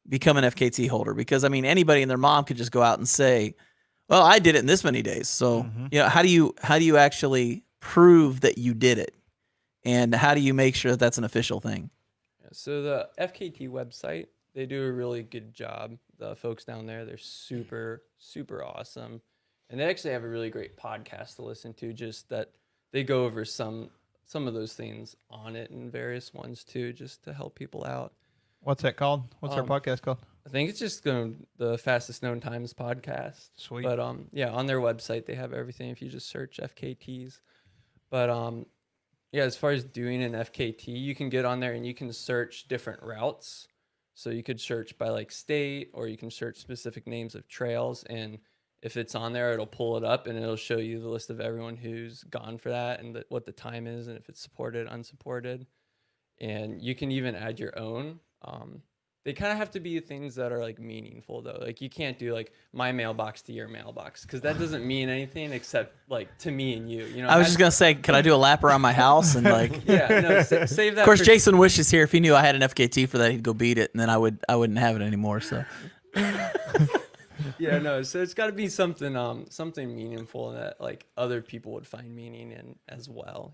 become an FKT holder? Because I mean, anybody and their mom could just go out and say, "Well, I did it in this many days." So, how do you actually prove that you did it, and how do you make sure that that's an official thing? So the FKT website, they do a really good job. The folks down there, they're super, super awesome. And they actually have a really great podcast to listen to, just that they go over some of those things on it, and various ones too, just to help people out. What's that called? What's our podcast called? I think it's just the Fastest Known Times podcast. Sweet. But yeah, on their website they have everything if you just search FKTs. But yeah, as far as doing an FKT, you can get on there and you can search different routes. So you could search by like state, or you can search specific names of trails, and if it's on there, it'll pull it up and it'll show you the list of everyone who's gone for that, and what the time is, and if it's supported, unsupported. And you can even add your own. They kind of have to be things that are like meaningful though. Like you can't do like my mailbox to your mailbox, because that doesn't mean anything except like to me and you. I was just gonna say, can I do a lap around my house and like? Yeah, no, save that. Of course, Jason wishes here. If he knew I had an FKT for that, he'd go beat it, and then I wouldn't have it anymore. So. Yeah, no. So it's got to be something meaningful that like other people would find meaning in as well.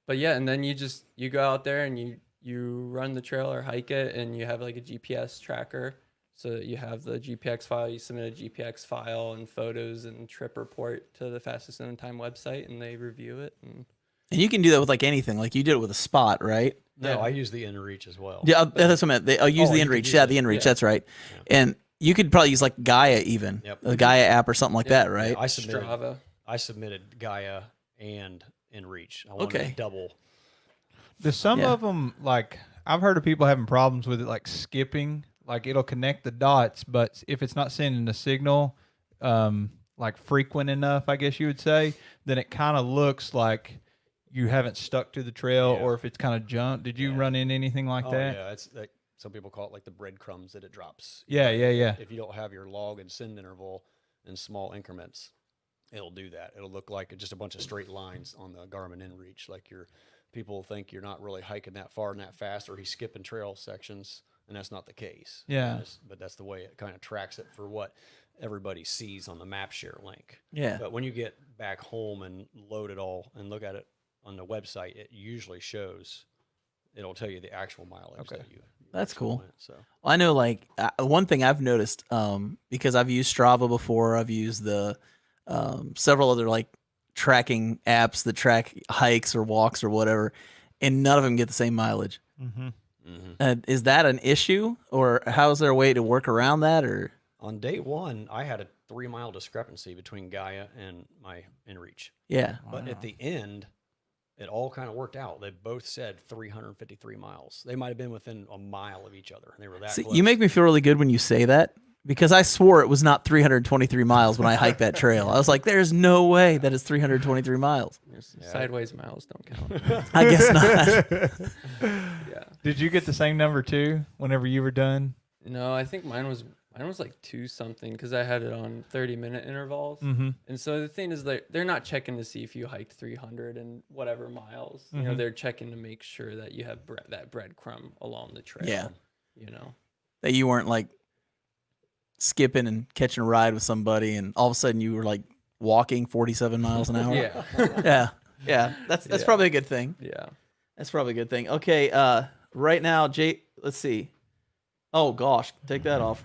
But yeah, and then you go out there and you run the trail or hike it, and you have like a GPS tracker, so that you have the GPX file. You submit a GPX file and photos and trip report to the Fastest Known Time website, and they review it. And you can do that with like anything. Like you did it with a spot, right? No, I use the inReach as well. Yeah, that's what I meant. I'll use the inReach. Yeah, the inReach. Yeah. That's right. Yeah. And you could probably use like Gaia even, a Gaia app or something like that, right? Yeah, Strava. I submitted Gaia and inReach. I wanted to double. Do some of them, like, I've heard of people having problems with it, like skipping, like it'll connect the dots, but if it's not sending a signal, like frequent enough, I guess you would say, then it kind of looks like you haven't stuck to the trail, or if it's kind of jumped. Did you run into anything like that? Yeah, it's like some people call it like the breadcrumbs that it drops. Yeah. If you don't have your log and send interval in small increments, it'll do that. It'll look like just a bunch of straight lines on the Garmin inReach, like people think you're not really hiking that far and that fast, or he's skipping trail sections, and that's not the case. Yeah. But that's the way it kind of tracks it for what everybody sees on the map share link. Yeah. But when you get back home and load it all and look at it on the website, it usually shows, it'll tell you the actual mileage that you That's cool. went, so. Well, I know, like, one thing I've noticed, because I've used Strava before, I've used the several other like tracking apps that track hikes or walks or whatever, and none of them get the same mileage. Is that an issue, or how is there a way to work around that? Or On day one, I had a 3-mile discrepancy between Gaia and my InReach. yeah, But at the end, it all kind of worked out. They both said 353 miles. They might have been within a mile of each other. They were that see, close. you make me feel really good when you say that, because I swore it was not 323 miles when I hiked that trail. I was like, there's no way that is 323 miles. Sideways miles don't count. I guess not. Yeah. Did you get the same number too whenever you were done? No, I think mine was like 2 something because I had it on 30-minute intervals. And so the thing is, they're not checking to see if you hiked 300 and whatever miles. You know, they're checking to make sure that you have that breadcrumb along the trail. Yeah. You know, That you weren't like skipping and catching a ride with somebody, and all of a sudden you were like walking 47 miles an hour. yeah, yeah. That's Yeah. probably a good thing. yeah. That's probably a good thing. Okay, right now, let's see. Oh gosh, take that off.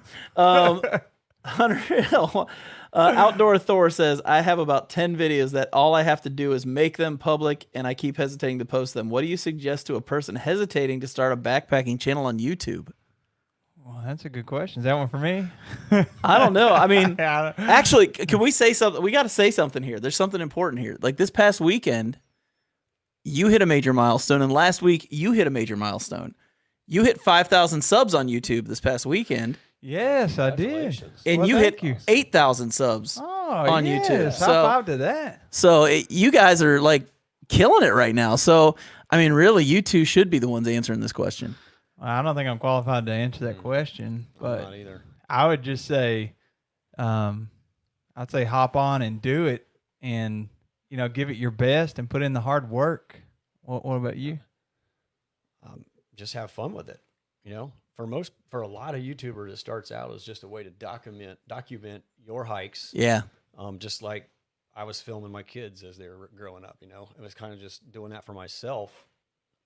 Outdoor Thor says, I have about 10 videos that all I have to do is make them public, and I keep hesitating to post them. What do you suggest to a person hesitating to start a backpacking channel on YouTube? Well, that's a good question. Is that one for me? I don't know. I mean, Yeah. actually, can we say something? We got to say something here. There's something important here. Like this past weekend, you hit a major milestone, and last week you hit a major milestone. You hit 5,000 subs on YouTube this past weekend, Yes, I did. Congratulations. and Well, you hit thank you. 8,000 subs. Oh, on yes. YouTube. High So- five to that. So you guys are like killing it right now. So I mean, really, you two should be the ones answering this question. I don't think I'm qualified to answer that question, I'm but not either. I would just say, I'd say hop on and do it, and give it your best and put in the hard work. What about you? Just have fun with it. For a lot of YouTubers, it starts out as just a way to document your hikes. Yeah. Just like I was filming my kids as they were growing up. It was kind of just doing that for myself.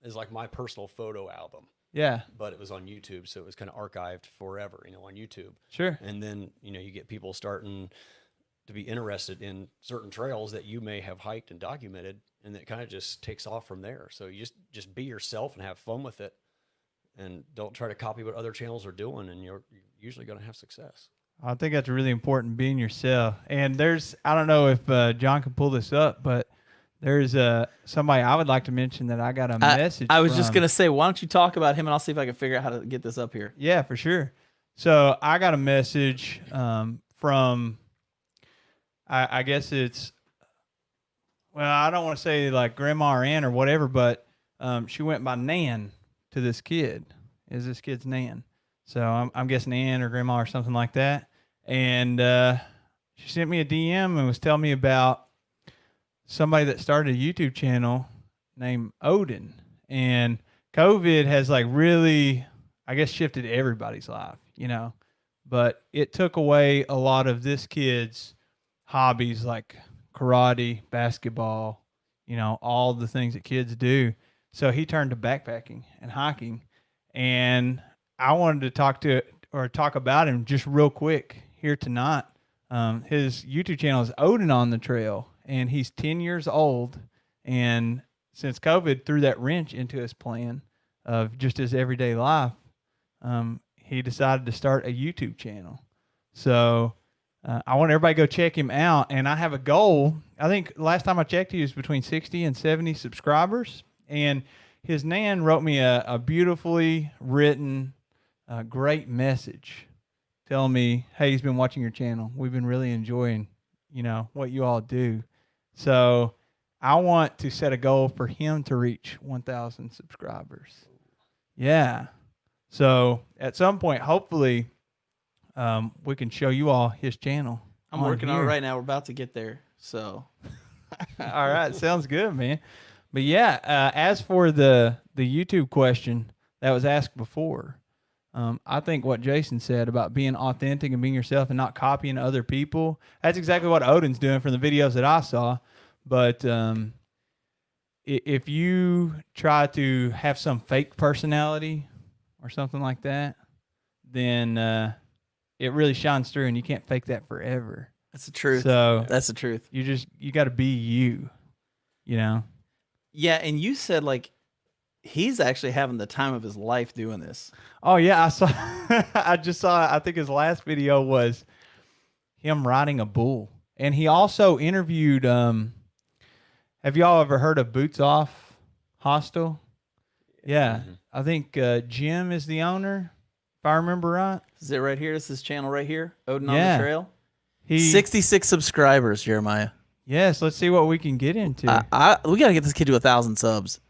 It's like my personal photo album, Yeah, but it was on YouTube, so it was kind of archived forever. On YouTube. sure. And then you get people starting to be interested in certain trails that you may have hiked and documented, and it kind of just takes off from there. So you just be yourself and have fun with it, and don't try to copy what other channels are doing, and you're usually going to have success. I think that's really important, being yourself. And I don't know if John can pull this up, but there's somebody I would like to mention that I got a message I was just from. going to say, why don't you talk about him, and I'll see if I can figure out how to get this up here. Yeah, for sure. So I got a message from, I guess it's, well, I don't want to say like grandma or aunt or whatever, but she went by Nan to this kid. Is this kid's Nan? So I'm guessing aunt or grandma or something like that. And she sent me a DM and was telling me about somebody that started a YouTube channel named Odin. And COVID has like really, I guess, shifted everybody's life, but it took away a lot of this kid's hobbies like karate, basketball, all the things that kids do. So he turned to backpacking and hiking, and I wanted to talk about him just real quick here tonight. His YouTube channel is Odin on the Trail, and he's 10 years old. And since COVID threw that wrench into his plan of just his everyday life, he decided to start a YouTube channel. So I want everybody to go check him out. And I have a goal. I think last time I checked, he was between 60 and 70 subscribers. And his Nan wrote me a beautifully written, great message telling me, hey, he's been watching your channel. We've been really enjoying, what you all do. So I want to set a goal for him to reach 1,000 subscribers. Yeah. So at some point, hopefully, we can show you all his channel. I'm working on it right now. We're about to get there. So, All right, sounds good, man. But yeah, as for the YouTube question that was asked before, I think what Jason said about being authentic and being yourself and not copying other people, that's exactly what Odin's doing from the videos that I saw. But if you try to have some fake personality or something like that, then it really shines through, and you can't fake that forever. That's the truth. So That's the truth. you got to be you. You know. Yeah, and you said like he's actually having the time of his life doing this. Oh yeah, I saw. I just saw. I think his last video was him riding a bull, and he also interviewed. Have y'all ever heard of Boots Off Hostel? Yeah, I think Jim is the owner, if I remember right. Is it right here? This is his channel right here. Odin on Yeah. the Trail. 66 subscribers, Jeremiah. Yes, let's see what we can get into. We gotta get this kid to 1,000 subs.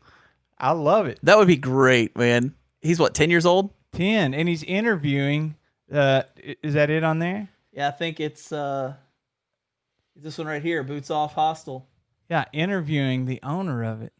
I love it. That would be great, man. He's what, 10 years old? 10, and he's interviewing. Is that it on there? Yeah, I think it's this one right here, Boots Off Hostel. Yeah, interviewing the owner of it.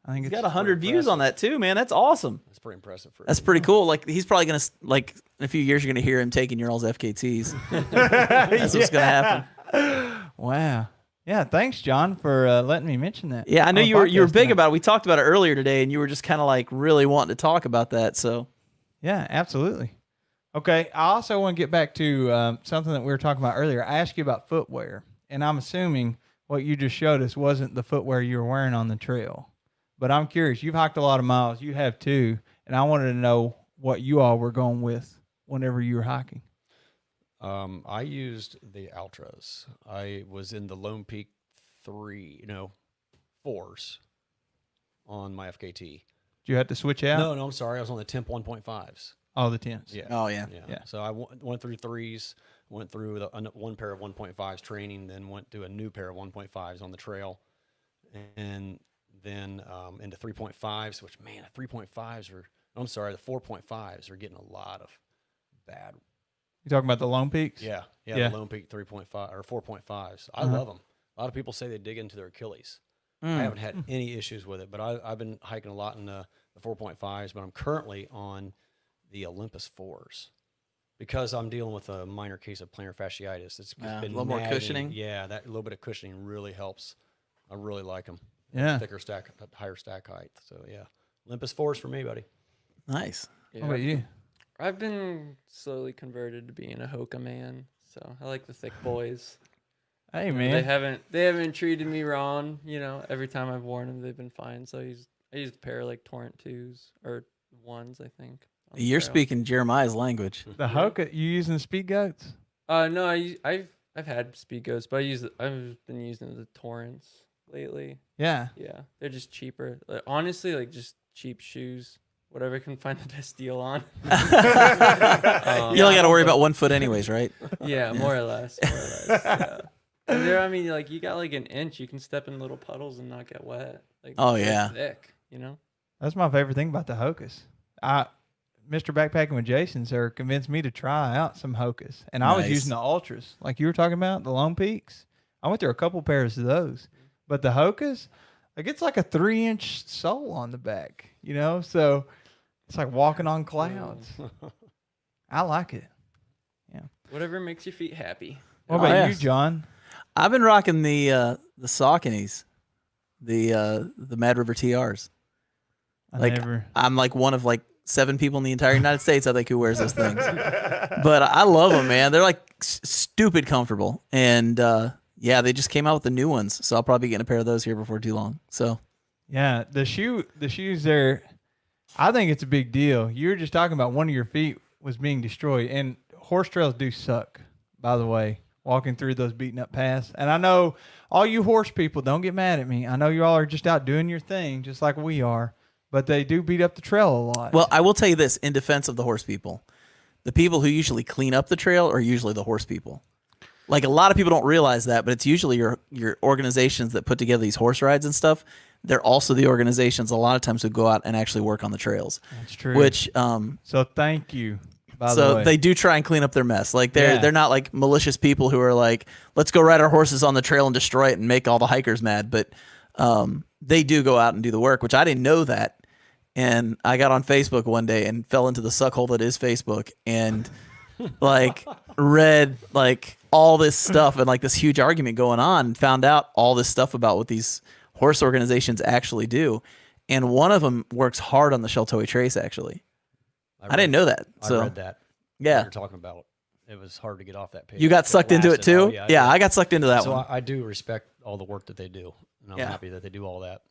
I think He's it's got 100 views on that too, man. That's awesome. That's pretty impressive. That's pretty cool. Like he's probably gonna like in a few years you're gonna hear him taking your all's FKTs. That's what's gonna happen. Wow. Yeah, thanks, John, for letting me mention that. Yeah, I know on you were podcast big tonight. about it. We talked about it earlier today, and you were just kind of like really wanting to talk about that. So Yeah, absolutely. Okay, I also want to get back to something that we were talking about earlier. I asked you about footwear, and I'm assuming what you just showed us wasn't the footwear you were wearing on the trail. But I'm curious. You've hiked a lot of miles. You have too, and I wanted to know what you all were going with whenever you were hiking. I used the Ultras. I was in the Lone Peak 4s on my FKT. Did you have to switch out? No, I'm sorry. I was on the Temp 1.5s. Oh, the tents. Yeah. oh yeah. Yeah. So I went through 3s, went through one pair of 1.5s training, then went to a new pair of 1.5s on the trail, and then into 3.5s, which, man, the 3.5s are, I'm sorry, the 4.5s are getting a lot of bad. You talking about the Lone Peaks? Yeah. Yeah. The Lone Peak 3.5 or 4.5s. I love them. A lot of people say they dig into their Achilles. I haven't had any issues with it, but I've been hiking a lot in the 4.5s, but I'm currently on the Olympus 4s because I'm dealing with a minor case of plantar fasciitis. It's been A little more nagging. cushioning. Yeah, that little bit of cushioning really helps. I really like them. Yeah. Thicker stack, higher stack height. So yeah, Olympus 4s for me, buddy. Nice. What about you? I've been slowly converted to being a Hoka man, so I like the thick boys. Hey, You know, man. they haven't treated me wrong. You know, every time I've worn them, they've been fine. So I used a pair of like Torrent 2s or 1s, I think. on the You're trail. speaking Jeremiah's language. The Hoka, you using the Speed Goats? No, I've had Speed Goats, but I've been using the Torrents lately. Yeah. Yeah, they're just cheaper. Like, honestly, like just cheap shoes, whatever can find the best deal on. You only got to worry about 1 foot, anyways, right? Yeah, more or less. Yeah. And there, I mean, like you got like an inch, you can step in little puddles and not get wet. Like, Oh, they're yeah. thick. You know. That's my favorite thing about the Hokas. Mr. Backpacking with Jason, sir, convinced me to try out some Hokas. And I was Nice. using the Ultras, like you were talking about, the Lone Peaks. I went through a couple pairs of those. But the Hokas, like it's like a 3-inch sole on the back, you know? So it's like walking on clouds. I like it. Whatever makes your feet happy. What about you, yes. John? I've been rocking the Sauconys, the Mad River TRs. I'm like one of like 7 people in the entire United States, I think, who wears those things. But I love them, man. They're like stupid comfortable. And yeah, they just came out with the new ones. So I'll probably be getting a pair of those here before too long. So Yeah, the shoes there, I think it's a big deal. You were just talking about one of your feet was being destroyed. And horse trails do suck, by the way, walking through those beaten up paths. And I know all you horse people, don't get mad at me. I know you all are just out doing your thing, just like we are. But they do beat up the trail a lot. well, I will tell you this in defense of the horse people. The people who usually clean up the trail are usually the horse people. Like a lot of people don't realize that, but it's usually your organizations that put together these horse rides and stuff. They're also the organizations a lot of times who go out and actually work on the trails. That's true. Which So thank you, by the so way. they do try and clean up their mess. Like they're not like malicious people who are like, let's go ride our horses on the trail and destroy it and make all the hikers mad. But they do go out and do the work, which I didn't know that. And I got on Facebook one day and fell into the suck hole that is Facebook and like read like all this stuff and like this huge argument going on and found out all this stuff about what these horse organizations actually do. And one of them works hard on the Sheltowee Trace, actually. I didn't know that. So I read that. yeah. You're talking about, it was hard to get off that page. You got sucked into it too? Yeah, I got sucked into that so one. I do respect all the work that they do, and I'm Yeah. happy that they do all that.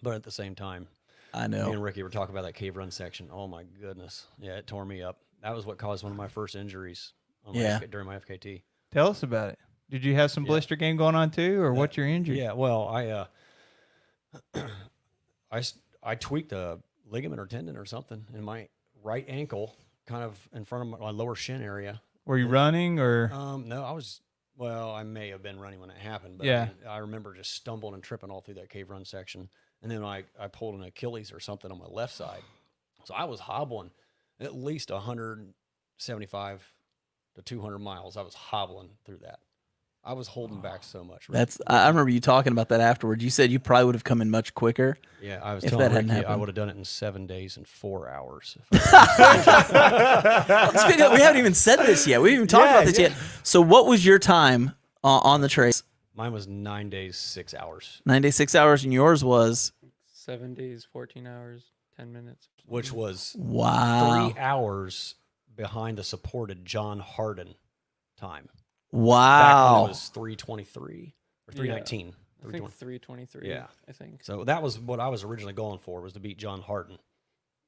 But at the same time, I me know. and Ricky were talking about that cave run section. Oh my goodness, yeah, it tore me up. That was what caused one of my first injuries on during my FKT. Tell us about it. Did you have some blister game going on too, or what's your injury? Yeah, well, I tweaked a ligament or tendon or something in my right ankle, kind of in front of my lower shin area. Were you running or? No, I may have been running when it happened, but Yeah. I remember just stumbling and tripping all through that cave run section. And then I pulled an Achilles or something on my left side. So I was hobbling at least 175 to 200 miles. I was hobbling through that. I was holding back so much. I remember you talking about that afterwards. You said you probably would have come in much quicker. Yeah, I was if telling that hadn't Ricky I happened. would have done it in 7 days and 4 hours. Speaking of, we haven't even said this yet. We haven't even talked about this yet. So what was your time on the trace? Mine was 9 days, 6 hours. 9 days, 6 hours, and yours was? 7 days, 14 hours, 10 minutes. Which was Wow. 3 hours behind the supported John Harden time. Back when Wow. it was 3:23 or 3:19. I think 3:23. Yeah. I think. So that was what I was originally going for, was to beat John Harden,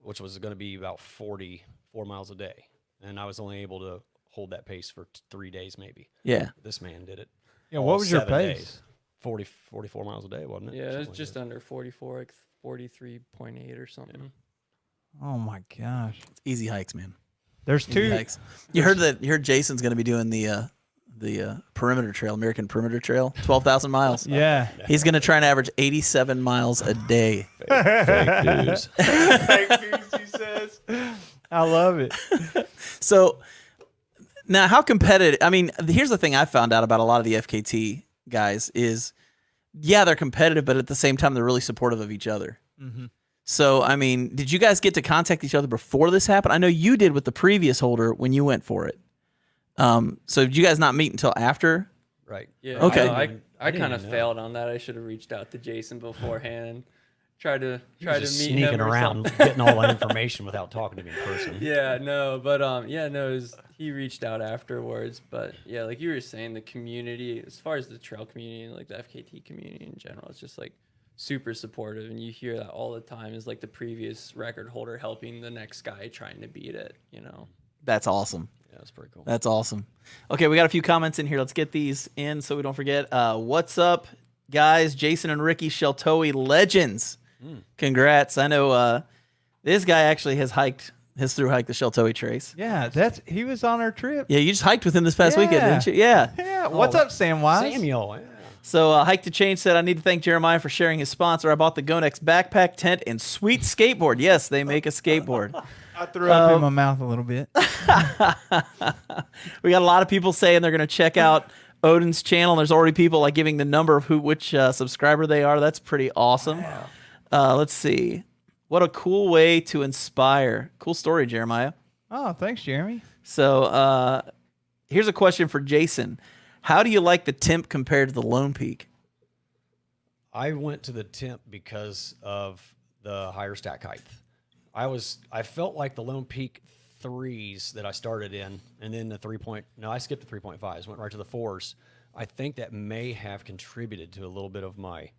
which was going to be about 44 miles a day. And I was only able to hold that pace for 3 days maybe. Yeah. This man did it. Yeah. all What was your 7 pace? days. 44 miles a day, wasn't it? Yeah, it was Something like just that. under 44, like 43.8 or something. Oh my gosh. Easy hikes, man. There's Easy two. hikes. You heard Jason's going to be doing the perimeter trail, American perimeter trail, 12,000 miles. Yeah. He's going to try and average 87 miles a day. Fake news. Fake news, he says. I love it. So now, how competitive? I mean, here's the thing I found out about a lot of the FKT guys is, yeah, they're competitive, but at the same time, they're really supportive of each other. Mm-hmm. So, I mean, did you guys get to contact each other before this happened? I know you did with the previous holder when you went for it. So did you guys not meet until after? Right. Yeah. Okay. I didn't kind of even know. failed on that. I should have reached out to Jason beforehand and tried to He was meet just him sneaking or around, something. getting all that information without talking to me in person. Yeah, no, but he reached out afterwards. But yeah, like you were saying, the community, as far as the trail community and like the FKT community in general, it's just like super supportive, and you hear that all the time. Is like the previous record holder helping the next guy trying to beat it. You know. That's awesome. Yeah, that's pretty cool. That's awesome. Okay, we got a few comments in here. Let's get these in so we don't forget. What's up, guys? Jason and Ricky, Sheltowee legends. Congrats. I know this guy actually has through hiked the Sheltowee Trace. Yeah, he was on our trip. Yeah, you just hiked with him this past weekend, Yeah. didn't you? Yeah. Yeah. What's up, Samwise? Samuel. Yeah. So Hike to Change said, I need to thank Jeremiah for sharing his sponsor. I bought the Gonex backpack, tent, and sweet skateboard. Yes, they make a skateboard. I threw up in my mouth a little bit. We got a lot of people saying they're going to check out Odin's channel. There's already people like giving the number of which subscriber they are. That's pretty awesome. Let's see. What a cool way to inspire. Cool story, Jeremiah. Oh, thanks, Jeremy. So here's a question for Jason. How do you like the Temp compared to the Lone Peak? I went to the Temp because of the higher stack height. I felt like the Lone Peak 3s that I started in, and then I skipped the 3.5s, went right to the 4s. I think that may have contributed to a little bit of my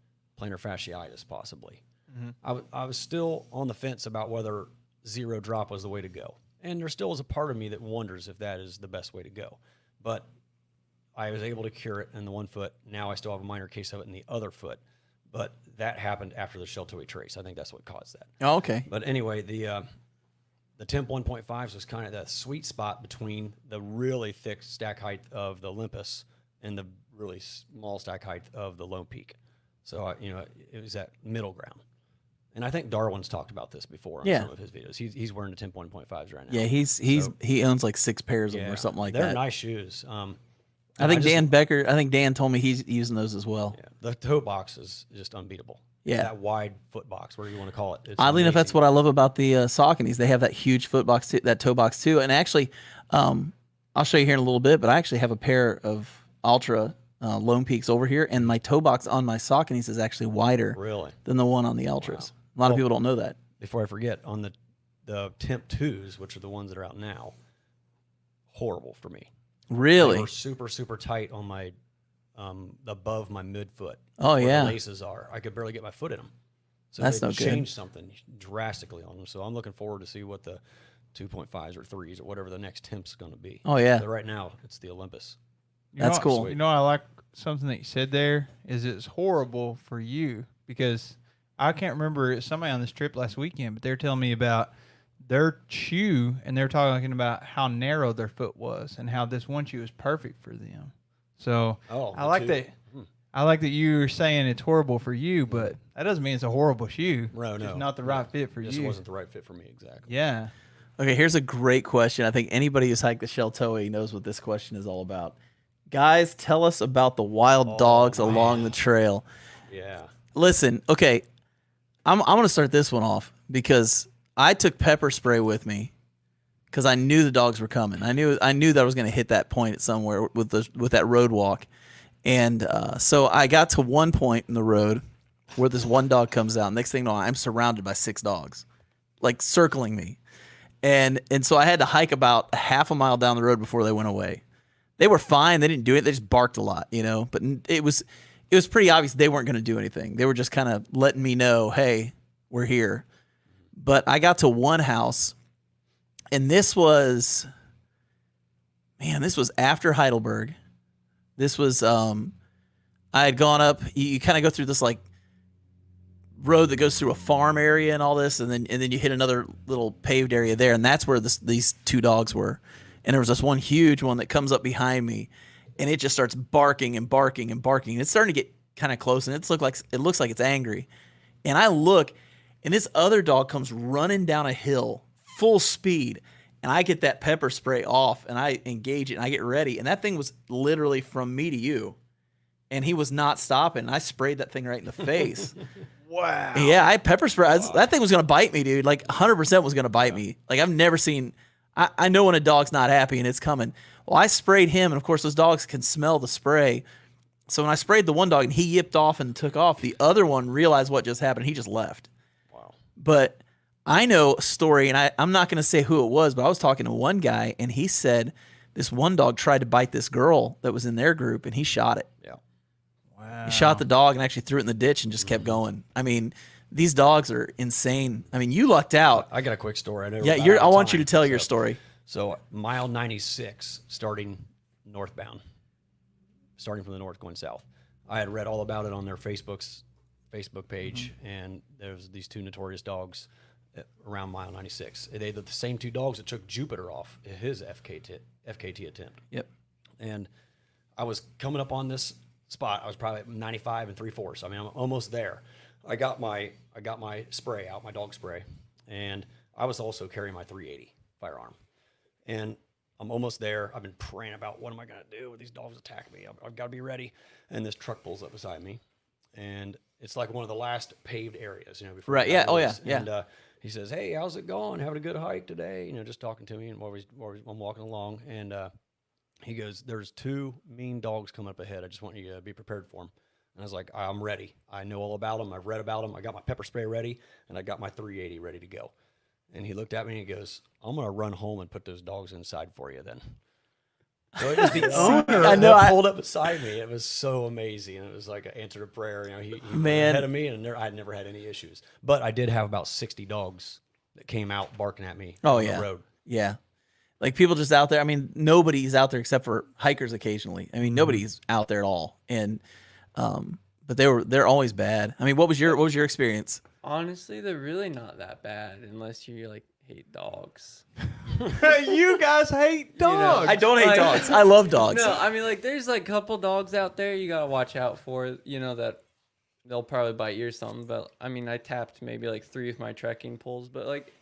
plantar fasciitis, possibly. Mm-hmm. I was still on the fence about whether zero drop was the way to go. And there still is a part of me that wonders if that is the best way to go. But I was able to cure it in the one foot. Now I still have a minor case of it in the other foot. But that happened after the Sheltowee Trace. I think that's what caused that. Oh, okay. But anyway, the Temp 1.5s was kind of that sweet spot between the really thick stack height of the Olympus and the really small stack height of the Lone Peak. So, it was that middle ground. And I think Darwin's talked about this before on some of his videos. He's wearing the Temp 1.5s right now. Yeah, he owns like 6 pairs of them or something like they're that. nice shoes. I think Dan told me he's using those as well. Yeah, the toe box is just unbeatable. Yeah. That wide foot box, whatever you want to call it. It's Oddly enough, that's amazing. what I love about the Sauconys. They have that huge foot box, that toe box too. And actually, I'll show you here in a little bit, but I actually have a pair of Ultra Lone Peaks over here, and my toe box on my Sauconys is actually wider Really? than the one on the Ultras. Wow. A lot of people don't know that. Before I forget, on the Temp 2s, which are the ones that are out now, horrible for me. Really? They were super, super tight on my above my midfoot. Oh, where yeah. the laces are. I could barely get my foot in them. So That's they no good. changed something drastically on them. So I'm looking forward to see what the 2.5s or 3s or whatever the next temp's going to be. Oh, yeah. But right now, it's the Olympus. That's cool. You know, I like something that you said there is it's horrible for you because I can't remember somebody on this trip last weekend, but they're telling me about their shoe and they're talking about how narrow their foot was and how this one shoe is perfect for them. So I like that. I like that you were saying it's horrible for you, but that doesn't mean it's a horrible shoe. No, It's not the right fit for you. This wasn't the right fit for me, exactly. Yeah. Okay, here's a great question. I think anybody who's hiked the Sheltowee knows what this question is all about. Guys, tell us about the wild dogs along the trail. Yeah. Listen, okay, I'm going to start this one off because I took pepper spray with me because I knew the dogs were coming. I knew that I was going to hit that point somewhere with that road walk. And so I got to one point in the road where this one dog comes out. Next thing you know, I'm surrounded by 6 dogs, like circling me. And so I had to hike about a half a mile down the road before they went away. They were fine. They didn't do it. They just barked a lot, you know. But it was pretty obvious they weren't going to do anything. They were just kind of letting me know, hey, we're here. But I got to one house, and this was after Heidelberg. This was I had gone up. You kind of go through this like road that goes through a farm area and all this, and then you hit another little paved area there, and that's where these 2 dogs were. And there was this one huge one that comes up behind me, and it just starts barking and barking and barking. And it's starting to get kind of close, and it looks like it's angry. And I look, and this other dog comes running down a hill full speed. And I get that pepper spray off, and I engage it, and I get ready. And that thing was literally from me to you. And he was not stopping. I sprayed that thing right in the face. Wow. Yeah, I pepper spray. That thing was going to bite me, dude. Like 100% was going to bite me. Like I've never seen – I know when a dog's not happy and it's coming. Well, I sprayed him, and, of course, those dogs can smell the spray. So when I sprayed the one dog and he yipped off and took off, the other one realized what just happened. He just left. Wow. But – I know a story, and I'm not going to say who it was, but I was talking to one guy, and he said this one dog tried to bite this girl that was in their group, and he shot it. Yeah. Wow. He shot the dog and actually threw it in the ditch and just kept going. I mean, these dogs are insane. I mean, you lucked out. I got a quick story. I know. Yeah, I want you to tell your story. So mile 96, starting northbound, starting from the north going south. I had read all about it on their Facebook page, and there's these 2 notorious dogs around mile 96. They the same 2 dogs that took Jupiter off his FKT attempt. Yep. And I was coming up on this spot. I was probably at 95 and 3/4. I mean, I'm almost there. I got my spray out, my dog spray, and I was also carrying my 380 firearm. And I'm almost there. I've been praying about what am I going to do when these dogs attack me. I've got to be ready. And this truck pulls up beside me, and it's like one of the last paved areas, you know. Before Right. Yeah. Oh, yeah. Yeah. And he says, "Hey, how's it going? Having a good hike today?" You know, just talking to me, and I'm walking along, and he goes, "There's 2 mean dogs coming up ahead. I just want you to be prepared for them." And I was like, "I'm ready. I know all about them. I've read about them. I got my pepper spray ready, and I got my 380 ready to go." And he looked at me and he goes, "I'm gonna run home and put those dogs inside for you then." So it was the owner I know, that pulled up beside me. It was so amazing. It was like an answer to prayer. You know, he was ahead of me, and I had never had any issues. But I did have about 60 dogs that came out barking at me on the road. Yeah. Like people just out there. I mean, nobody's out there except for hikers occasionally. I mean, nobody's out there at all. And but they're always bad. I mean, what was your experience? Honestly, they're really not that bad unless you like hate dogs. You guys hate dogs. I don't hate dogs. I love dogs. No, I mean like there's like a couple dogs out there you gotta watch out for. You know that they'll probably bite you or something. But I mean, I tapped maybe like 3 of my trekking poles. But like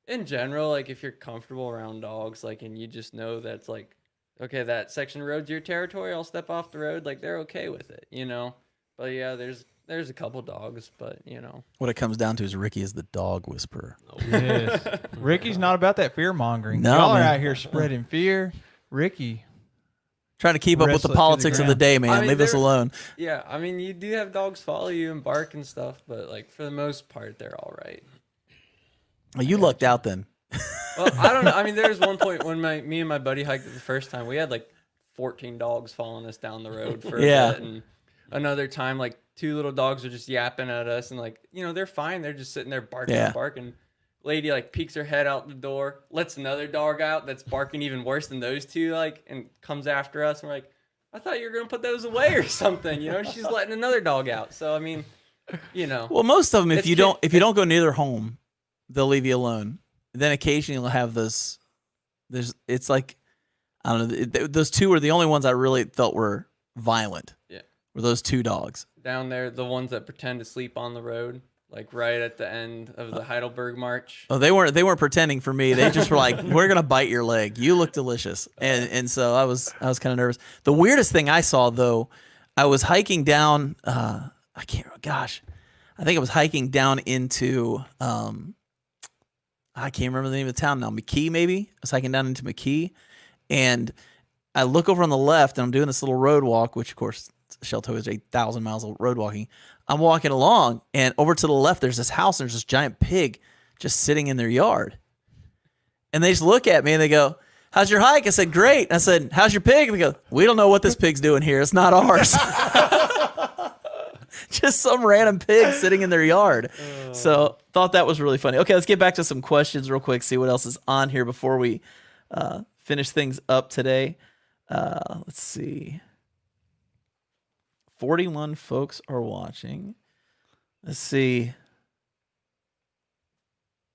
in general, like if you're comfortable around dogs, like and you just know that's like, okay, that section of road's your territory. I'll step off the road. Like they're okay with it, you know. But yeah, there's a couple dogs, but you know. What it comes down to is Ricky is the dog whisperer. Yes. Ricky's not about that fear mongering. No, Y'all are man. out here spreading fear. Ricky. Trying to keep up with the Wrestle it to the politics of the ground. day, man. I mean, Leave us they're- alone. Yeah, I mean, you do have dogs follow you and bark and stuff, but like for the most part, they're all right. Well, you lucked out then. Well, I don't know. I mean, there was one point when me and my buddy hiked it the first time. We had like 14 dogs following us down the road for Yeah. a bit. And another time, like 2 little dogs are just yapping at us, and like, you know, they're fine. They're just sitting there barking Yeah. and barking. Lady like peeks her head out the door, lets another dog out that's barking even worse than those 2, like, and comes after us. And we're like, I thought you were gonna put those away or something. You know, she's letting another dog out. So I mean, you know. Well, most of them, if It's you kid- don't go near their home, they'll leave you alone. Then occasionally you'll have this. It's like, I don't know. Those 2 were the only ones I really felt were violent. Yeah. Were those 2 dogs? Down there, the ones that pretend to sleep on the road, like right at the end of the Heidelberg March. Oh, they weren't pretending for me. They just were like, "We're gonna bite your leg. You look delicious." And so I was kind of nervous. The weirdest thing I saw though, I was hiking down. I think I was hiking down into. I can't remember the name of the town now. McKee, maybe. I was hiking down into McKee, and I look over on the left, and I'm doing this little road walk, which of course Sheltowee is 8,000 miles of road walking. I'm walking along, and over to the left, there's this house, and there's this giant pig just sitting in their yard. And they just look at me, and they go, "How's your hike?" I said, "Great." I said, "How's your pig?" And they go, "We don't know what this pig's doing here. It's not ours." Just some random pig sitting in their yard. So thought that was really funny. Okay, let's get back to some questions real quick, see what else is on here before we finish things up today. Let's see. 41 folks are watching. Let's see.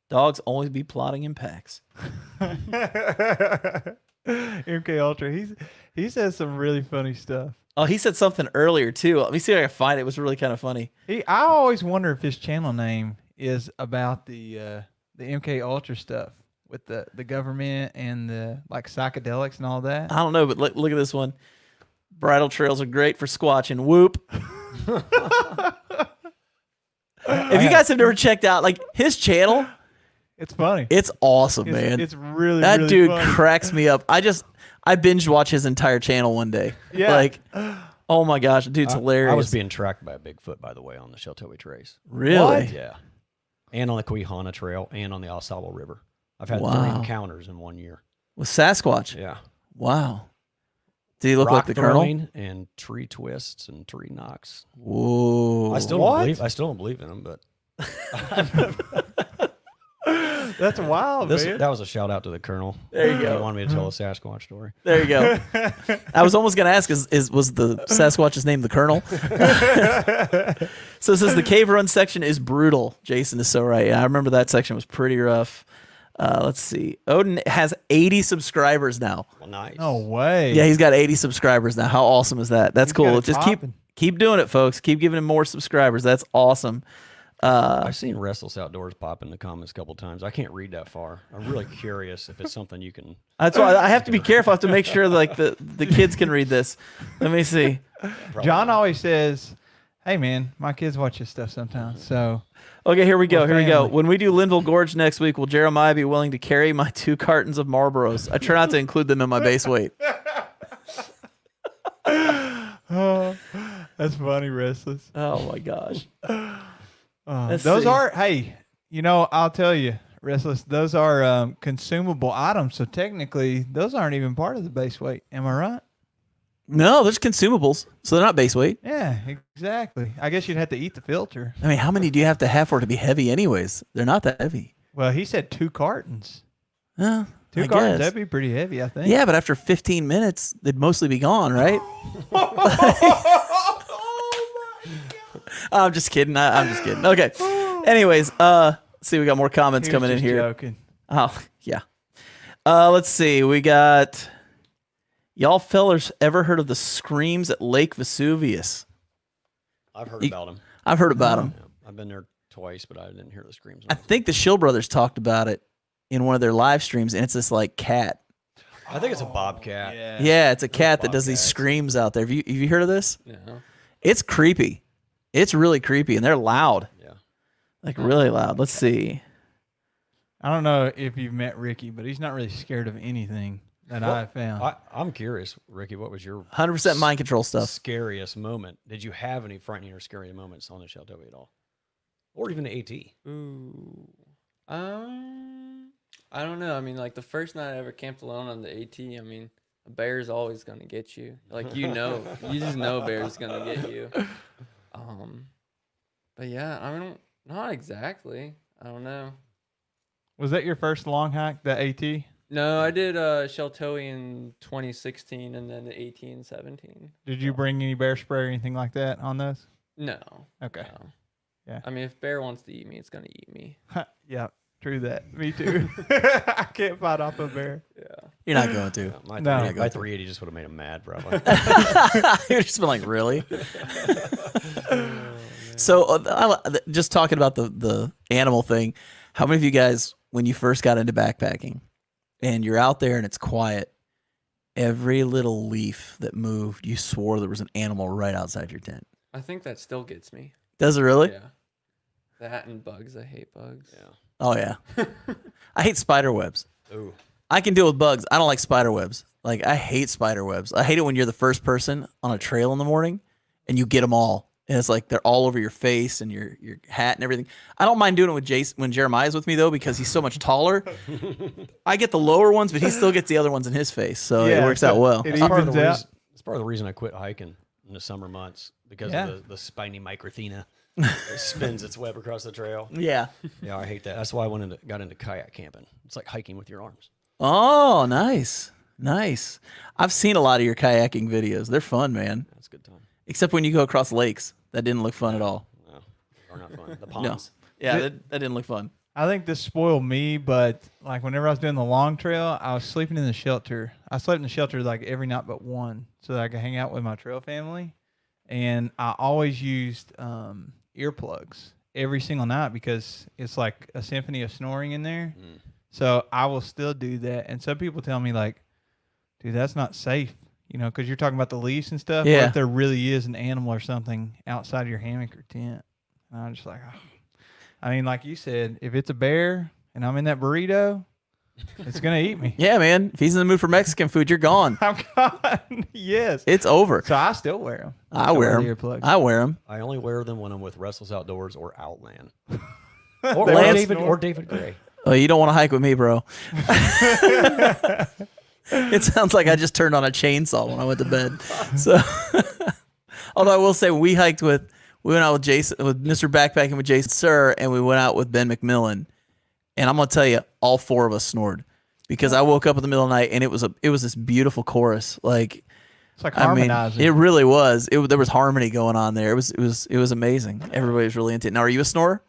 Dogs always be plotting in packs. MK Ultra, he says some really funny stuff. Oh, he said something earlier too. Let me see if I can find it. It was really kind of funny. I always wonder if his channel name is about the MK Ultra stuff with the government and the like psychedelics and all that. I don't know, but look at this one. Bridle trails are great for squatching. Whoop. If you guys have never checked out like his channel, It's funny. it's awesome, man. It's really That really dude funny. cracks me up. I binge watch his entire channel one day. Yeah. Like, oh my gosh, dude's hilarious. I was being tracked by a Bigfoot, by the way, on the Sheltowee Trace. really? Yeah. And on the Quihana Trail and on the Al Sabo River. I've had 3 Wow. encounters in 1 year. With Sasquatch. Yeah. Wow. Did he look Rock like the Colonel? throwing and tree twists and tree knocks. Whoa. I still don't believe in them, but That's wild, man. that was a shout out to the Colonel. There you go. He wanted me to tell a Sasquatch story. There you go. I was almost gonna ask, was the Sasquatch's name the Colonel? So it says the cave run section is brutal. Jason is so right. Yeah, I remember that section was pretty rough. Let's see. Odin has 80 subscribers now. Well, nice. No way. Yeah, he's got 80 subscribers now. How awesome is that? That's He's got cool. it Just popping. keep doing it, folks. Keep giving him more subscribers. That's awesome. I've seen Restless Outdoors pop in the comments a couple times. I can't read that far. I'm really curious if it's something you can. That's why I have to be careful. I have to make sure like the kids can read this. Let me see. John always says, "Hey, man, my kids watch this stuff sometimes." So Okay, here we go. We're Here we go. family. When we do Linville Gorge next week, will Jeremiah be willing to carry my 2 cartons of Marlboros? I try not to include them in my base weight. oh, that's funny, Restless. Oh my gosh. Let's Those see. are, hey, I'll tell you, Restless, those are consumable items. So technically, those aren't even part of the base weight. Am I right? No, there's consumables, so they're not base weight. Yeah, exactly. I guess you'd have to eat the filter. I mean, how many do you have to have for it to be heavy anyways? They're not that heavy. Well, he said 2 cartons. Well, 2 I cartons, guess. that'd be pretty heavy, I think. Yeah, but after 15 minutes, they'd mostly be gone, right? I'm just kidding. I'm just kidding. Okay. Anyways, let's see, we got more comments He was coming in just here. Joking. Oh, yeah. Let's see. We got y'all fellers ever heard of the screams at Lake Vesuvius? I've heard You- about them. I've heard about them. Yeah, I've been there twice, but I didn't hear the screams. I think the Shill brothers talked about it in one of their live streams, and it's this like cat. I think it's a bobcat. Yeah, it's a cat that does these bobcats. screams out there. Have you heard of this? No. It's creepy. It's really creepy, and they're loud, Yeah. like really loud. Let's see. I don't know if you've met Ricky, but he's not really scared of anything that Well, I've found. I'm curious, Ricky. What was your 100% mind control stuff. scariest moment? Did you have any frightening or scary moments on the Sheltowee at all, or even the AT? Ooh. I don't know. I mean, like the first night I ever camped alone on the AT, I mean, bear's always gonna get you. Like you just know bear's gonna get you. But yeah, I mean, not exactly. I don't know. Was that your first long hike, the AT? No, I did Sheltowee in 2016 and then the 18, 17. Did you bring any bear spray or anything like that on those? No. Okay. No. Yeah. I mean, if bear wants to eat me, it's gonna eat me. Yeah, true that. Me too. I can't fight off a bear. Yeah. You're not going to. My, No. 380 my 380 just would have made him mad, probably. You've just been like, really? So, just talking about the animal thing, how many of you guys, when you first got into backpacking and you're out there and it's quiet, every little leaf that moved, you swore there was an animal right outside your tent? I think that still gets me. Does it really? Yeah. That and bugs. I hate bugs. Yeah. Oh, yeah. I hate spider webs. Ooh. I can deal with bugs. I don't like spider webs. Like, I hate spider webs. I hate it when you're the first person on a trail in the morning and you get them all. And it's like they're all over your face and your hat and everything. I don't mind doing it with Jason when Jeremiah's with me, though, because he's so much taller. I get the lower ones, but he still gets the other ones in his face. So it works out well. It It's part, of evens the out. reason, it's part of the reason I quit hiking in the summer months because of the spiny microthena that spins its web across the trail. Yeah. Yeah, I hate that. That's why I got into kayak camping. It's like hiking with your arms. Oh, nice. Nice. I've seen a lot of your kayaking videos. They're fun, man. That's a good time. Except when you go across lakes. That didn't look fun at all. No, they're not fun. The ponds. Yeah, that didn't look fun. I think this spoiled me, but like whenever I was doing the long trail, I was sleeping in the shelter. I slept in the shelter like every night but one so that I could hang out with my trail family. And I always used earplugs every single night because it's like a symphony of snoring in there. Mm. So I will still do that. And some people tell me like, dude, that's not safe. You know, because you're talking about the leaves and stuff. Yeah. What if there really is an animal or something outside of your hammock or tent? And I'm just like, oh. I mean, like you said, if it's a bear and I'm in that burrito, it's going to eat me. Yeah, man. If he's in the mood for Mexican food, you're gone. I'm gone. Yes. It's over. So I still wear them. I wear them. Earplugs. I wear them. I only wear them when I'm with Restless Outdoors or Outland. They Or, Lance- David Gray. Oh, you don't want to hike with me, bro. It sounds like I just turned on a chainsaw when I went to bed. So, although I will say we went out with Jason, with Mr. Backpacking with Jason Sir, and we went out with Ben McMillan. And I'm gonna tell you, all four of us snored because I woke up in the middle of the night and it was this beautiful chorus. Like, It's like I mean, harmonizing. it really was. There was harmony going on there. It was amazing. Everybody was really into it. Now, are you a snorer?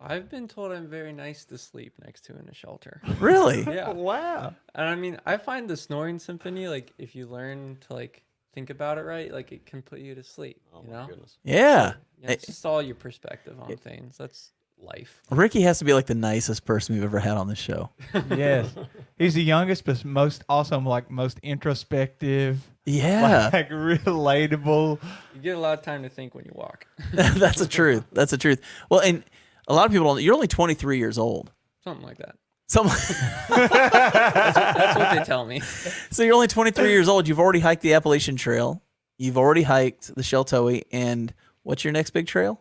I've been told I'm very nice to sleep next to in a shelter. Really? Yeah. Wow. And I mean, I find the snoring symphony, like if you learn to like think about it right, like it can put you to sleep. Oh, you my know? goodness. Yeah. You know, it's just all your perspective on things. That's life. Ricky has to be like the nicest person we've ever had on this show. Yes. He's the youngest, but most introspective. Yeah. Like relatable. You get a lot of time to think when you walk. That's the truth. That's the truth. Well, and a lot of people don't. You're only 23 years old. Something like that. Some, That's what they tell me. so you're only 23 years old. You've already hiked the Appalachian Trail. You've already hiked the Sheltowee. And what's your next big trail?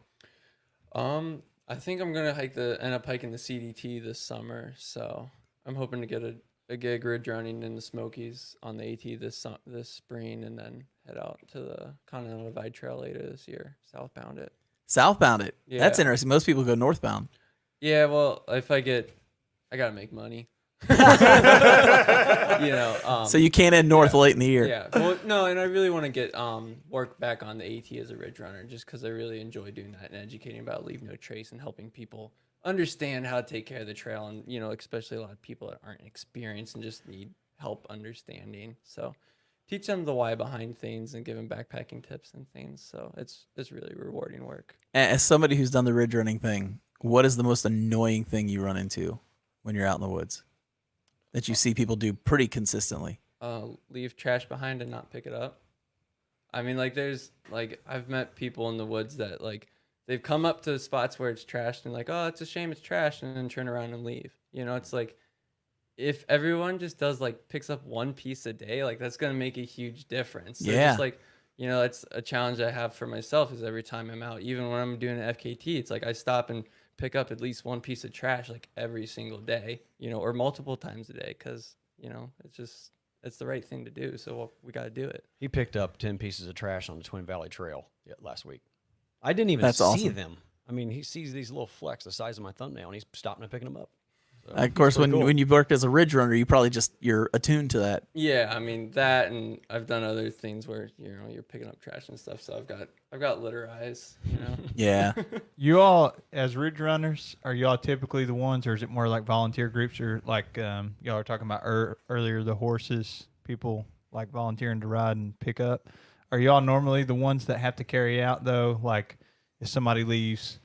I think I'm gonna end up hiking the CDT this summer. So I'm hoping to get a gig ridge running in the Smokies on the AT this spring, and then head out to the Continental Divide Trail later this year. Southbound it. Southbound it. Yeah. That's interesting. Most people go northbound. Yeah, well, I gotta make money. So you can't end north late in the year. Yeah, well, no, and I really want to get work back on the AT as a ridge runner, just because I really enjoy doing that and educating about leave no trace and helping people understand how to take care of the trail, and especially a lot of people that aren't experienced and just need help understanding. So teach them the why behind things and give them backpacking tips and things. So it's really rewarding work. As somebody who's done the ridge running thing, what is the most annoying thing you run into when you're out in the woods that you see people do pretty consistently? Leave trash behind and not pick it up. I mean, I've met people in the woods that they've come up to spots where it's trashed and oh, it's a shame it's trashed, and then turn around and leave. It's like, if everyone just does picks up one piece a day, that's going to make a huge difference. So Yeah. just it's a challenge I have for myself is every time I'm out, even when I'm doing an FKT, it's I stop and pick up at least one piece of trash every single day, or multiple times a day. 'Cause it's it's the right thing to do. So we got to do it. He picked up 10 pieces of trash on the Twin Valley Trail last week. I didn't even That's see awesome. them. I mean, he sees these little flecks the size of my thumbnail, and he's stopping and picking them up. So, Of course, it's pretty cool. when you worked as a ridge runner, you probably you're attuned to that. Yeah, I mean that, and I've done other things where you're picking up trash and stuff. So I've got litter eyes. Yeah. You all, as ridge runners, are y'all typically the ones, or is it more like volunteer groups, or like y'all were talking about earlier, the horses, people like volunteering to ride and pick up? Are y'all normally the ones that have to carry out, though? Like if somebody leaves,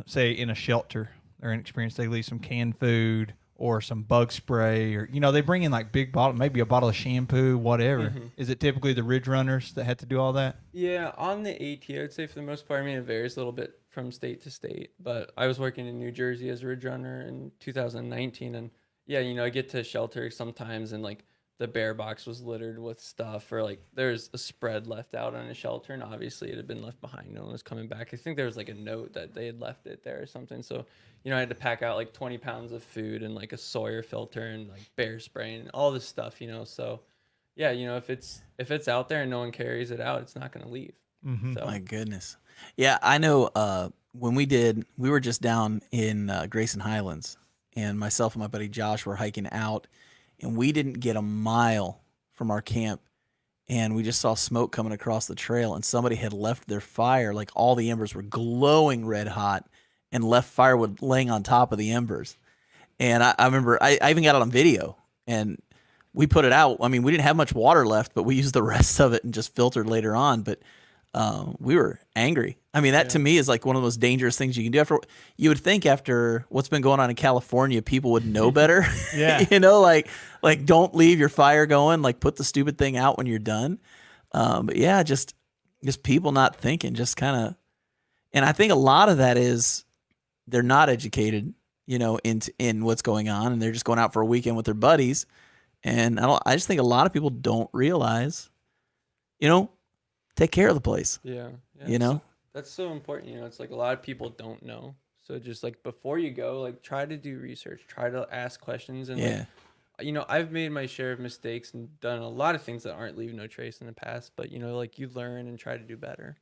say in a shelter, they're inexperienced, they leave some canned food or some bug spray, or they bring in like big bottle, maybe a bottle of shampoo, whatever. Is it typically the ridge runners that have to do all that? Yeah, on the AT, I would say for the most part, I mean, it varies a little bit from state to state, but I was working in New Jersey as a ridge runner in 2019, and yeah, I get to shelter sometimes, and like the bear box was littered with stuff, or like there's a spread left out on a shelter, and obviously it had been left behind. No one was coming back. I think there was like a note that they had left it there or something. So, I had to pack out like 20 pounds of food and like a Sawyer filter and like bear spray and all this stuff, So, yeah, if it's out there and no one carries it out, it's not going to leave. So. My goodness. Yeah, I know when we were just down in Grayson Highlands, and myself and my buddy Josh were hiking out, and we didn't get a mile from our camp, and we just saw smoke coming across the trail, and somebody had left their fire, like all the embers were glowing red hot, and left firewood laying on top of the embers. And I remember I even got it on video, and we put it out. I mean, we didn't have much water left, but we used the rest of it and just filtered later on. But we were angry. I mean, that to me is like one of the most dangerous things you can do. You would think after what's been going on in California, people would know better. Yeah. like don't leave your fire going. Like put the stupid thing out when you're done. But yeah, just people not thinking, just kind of. And I think a lot of that is they're not educated, in what's going on, and they're just going out for a weekend with their buddies. And I just think a lot of people don't realize, take care of the place. Yeah. That's so important. It's like a lot of people don't know. So just like before you go, like try to do research, try to ask questions. And I've made my share of mistakes and done a lot of things that aren't leaving no trace in the past, but like you learn and try to do better,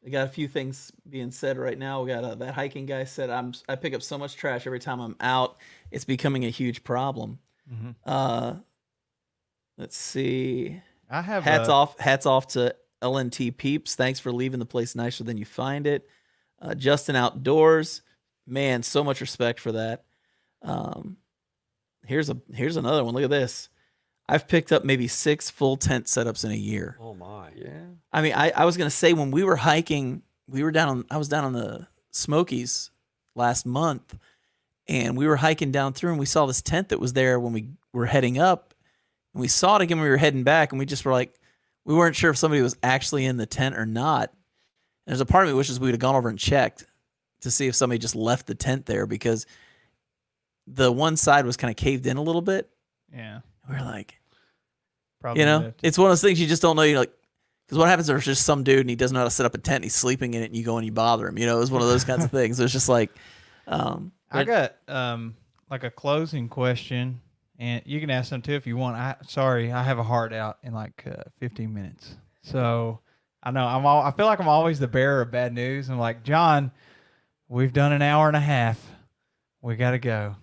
We got a few things being said right now. We got that hiking guy said, I pick up so much trash every time I'm out. It's becoming a huge problem. Let's see. I have hats off to LNT peeps. Thanks for leaving the place nicer than you find it. Justin Outdoors, man, so much respect for that. Here's another one. Look at this. I've picked up maybe 6 full tent setups in a year. Oh my. Yeah. I mean, I was gonna say when we were hiking, I was down on the Smokies last month, and we were hiking down through, and we saw this tent that was there when we were heading up, and we saw it again when we were heading back, and we just were like, we weren't sure if somebody was actually in the tent or not. And there's a part of me wishes we would have gone over and checked to see if somebody just left the tent there, because the one side was kind of caved in a little bit. Yeah. We were like, Probably it's one of those things you just don't know. Because what happens if there's just some dude and he doesn't know how to set up a tent and he's sleeping in it, and you go and you bother him. It was one of those kinds of things. It was just like, I got like a closing question, and you can ask them too if you want. I have a heart out in like 15 minutes. So I know I feel like I'm always the bearer of bad news. I'm like, John, we've done an hour and a half. We got to go.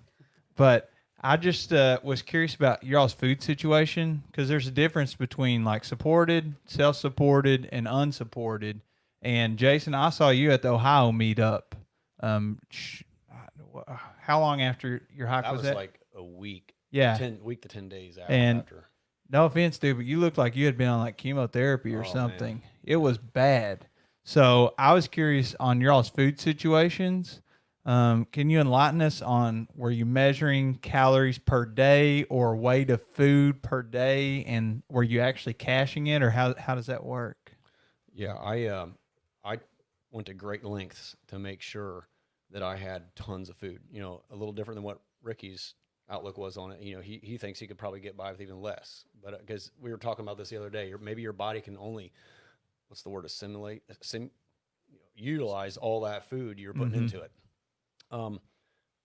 But I just was curious about y'all's food situation, because there's a difference between like supported, self-supported, and unsupported. And Jason, I saw you at the Ohio meetup. How long after your hike That was was that? like a week. Yeah. 10 days And after. no offense, dude, but you looked like you had been on like chemotherapy or Oh, something. man. It was bad. So I was curious on y'all's food situations. Can you enlighten us on, were you measuring calories per day or weight of food per day, and were you actually caching it, or how does that work? Yeah, I went to great lengths to make sure that I had tons of food. A little different than what Ricky's outlook was on it. He thinks he could probably get by with even less. But because we were talking about this the other day, or maybe your body can only, what's the word, utilize all that food you're putting into it.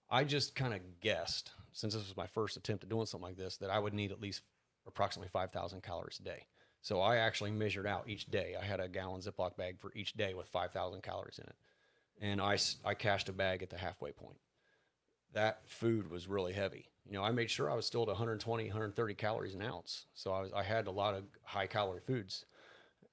I just kind of guessed, since this was my first attempt at doing something like this, that I would need at least approximately 5,000 calories a day. So I actually measured out each day. I had a gallon Ziploc bag for each day with 5,000 calories in it. And I cached a bag at the halfway point. That food was really heavy. You know, I made sure I was still at 120, 130 calories an ounce. So I had a lot of high calorie foods.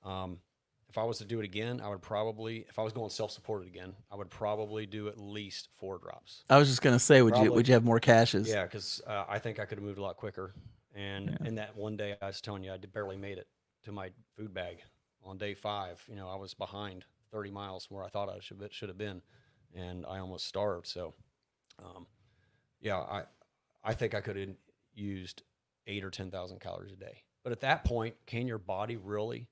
If I was to do it again, I would probably, if I was going self-supported again, I would probably do at least 4 drops. I was just gonna say, would Probably. you have more caches? Yeah, because I think I could have moved a lot quicker. And in that one day, I was telling you, I barely made it to my food bag. On day 5, you know, I was behind 30 miles from where I thought I should have been, and I almost starved. So, yeah, I think I could have used 8 or 10,000 calories a day. But at that point, can your body really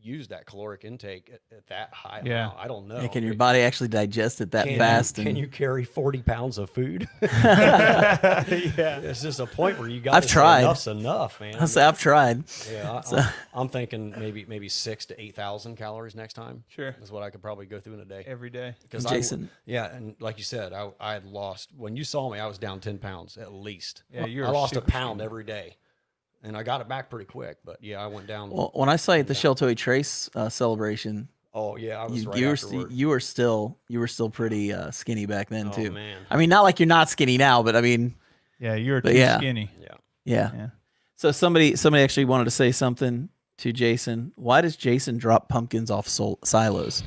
use that caloric intake at that high amount? I don't know. Yeah, can your body actually digest it that fast? Can you carry 40 pounds of food? Yeah. It's just a point where you got I've to tried. say enough's enough, man. I've tried. Yeah, I'm thinking maybe 6,000 to 8,000 calories next time. Sure. Is what I could probably go through in a day. Every day. Because Jason. and like you said, I had lost, when you saw me, I was down 10 pounds at least. Yeah, I lost a pound every day. And I got it back pretty quick, but yeah, I went down. Well, when I saw you at the Sheltowee Trace celebration, oh yeah, I was you were still pretty skinny back then Oh, too. man. I mean, not like you're not skinny now, but I mean, Yeah, you're too yeah. skinny. yeah. So somebody actually wanted to say something to Jason. Why does Jason drop pumpkins off silos?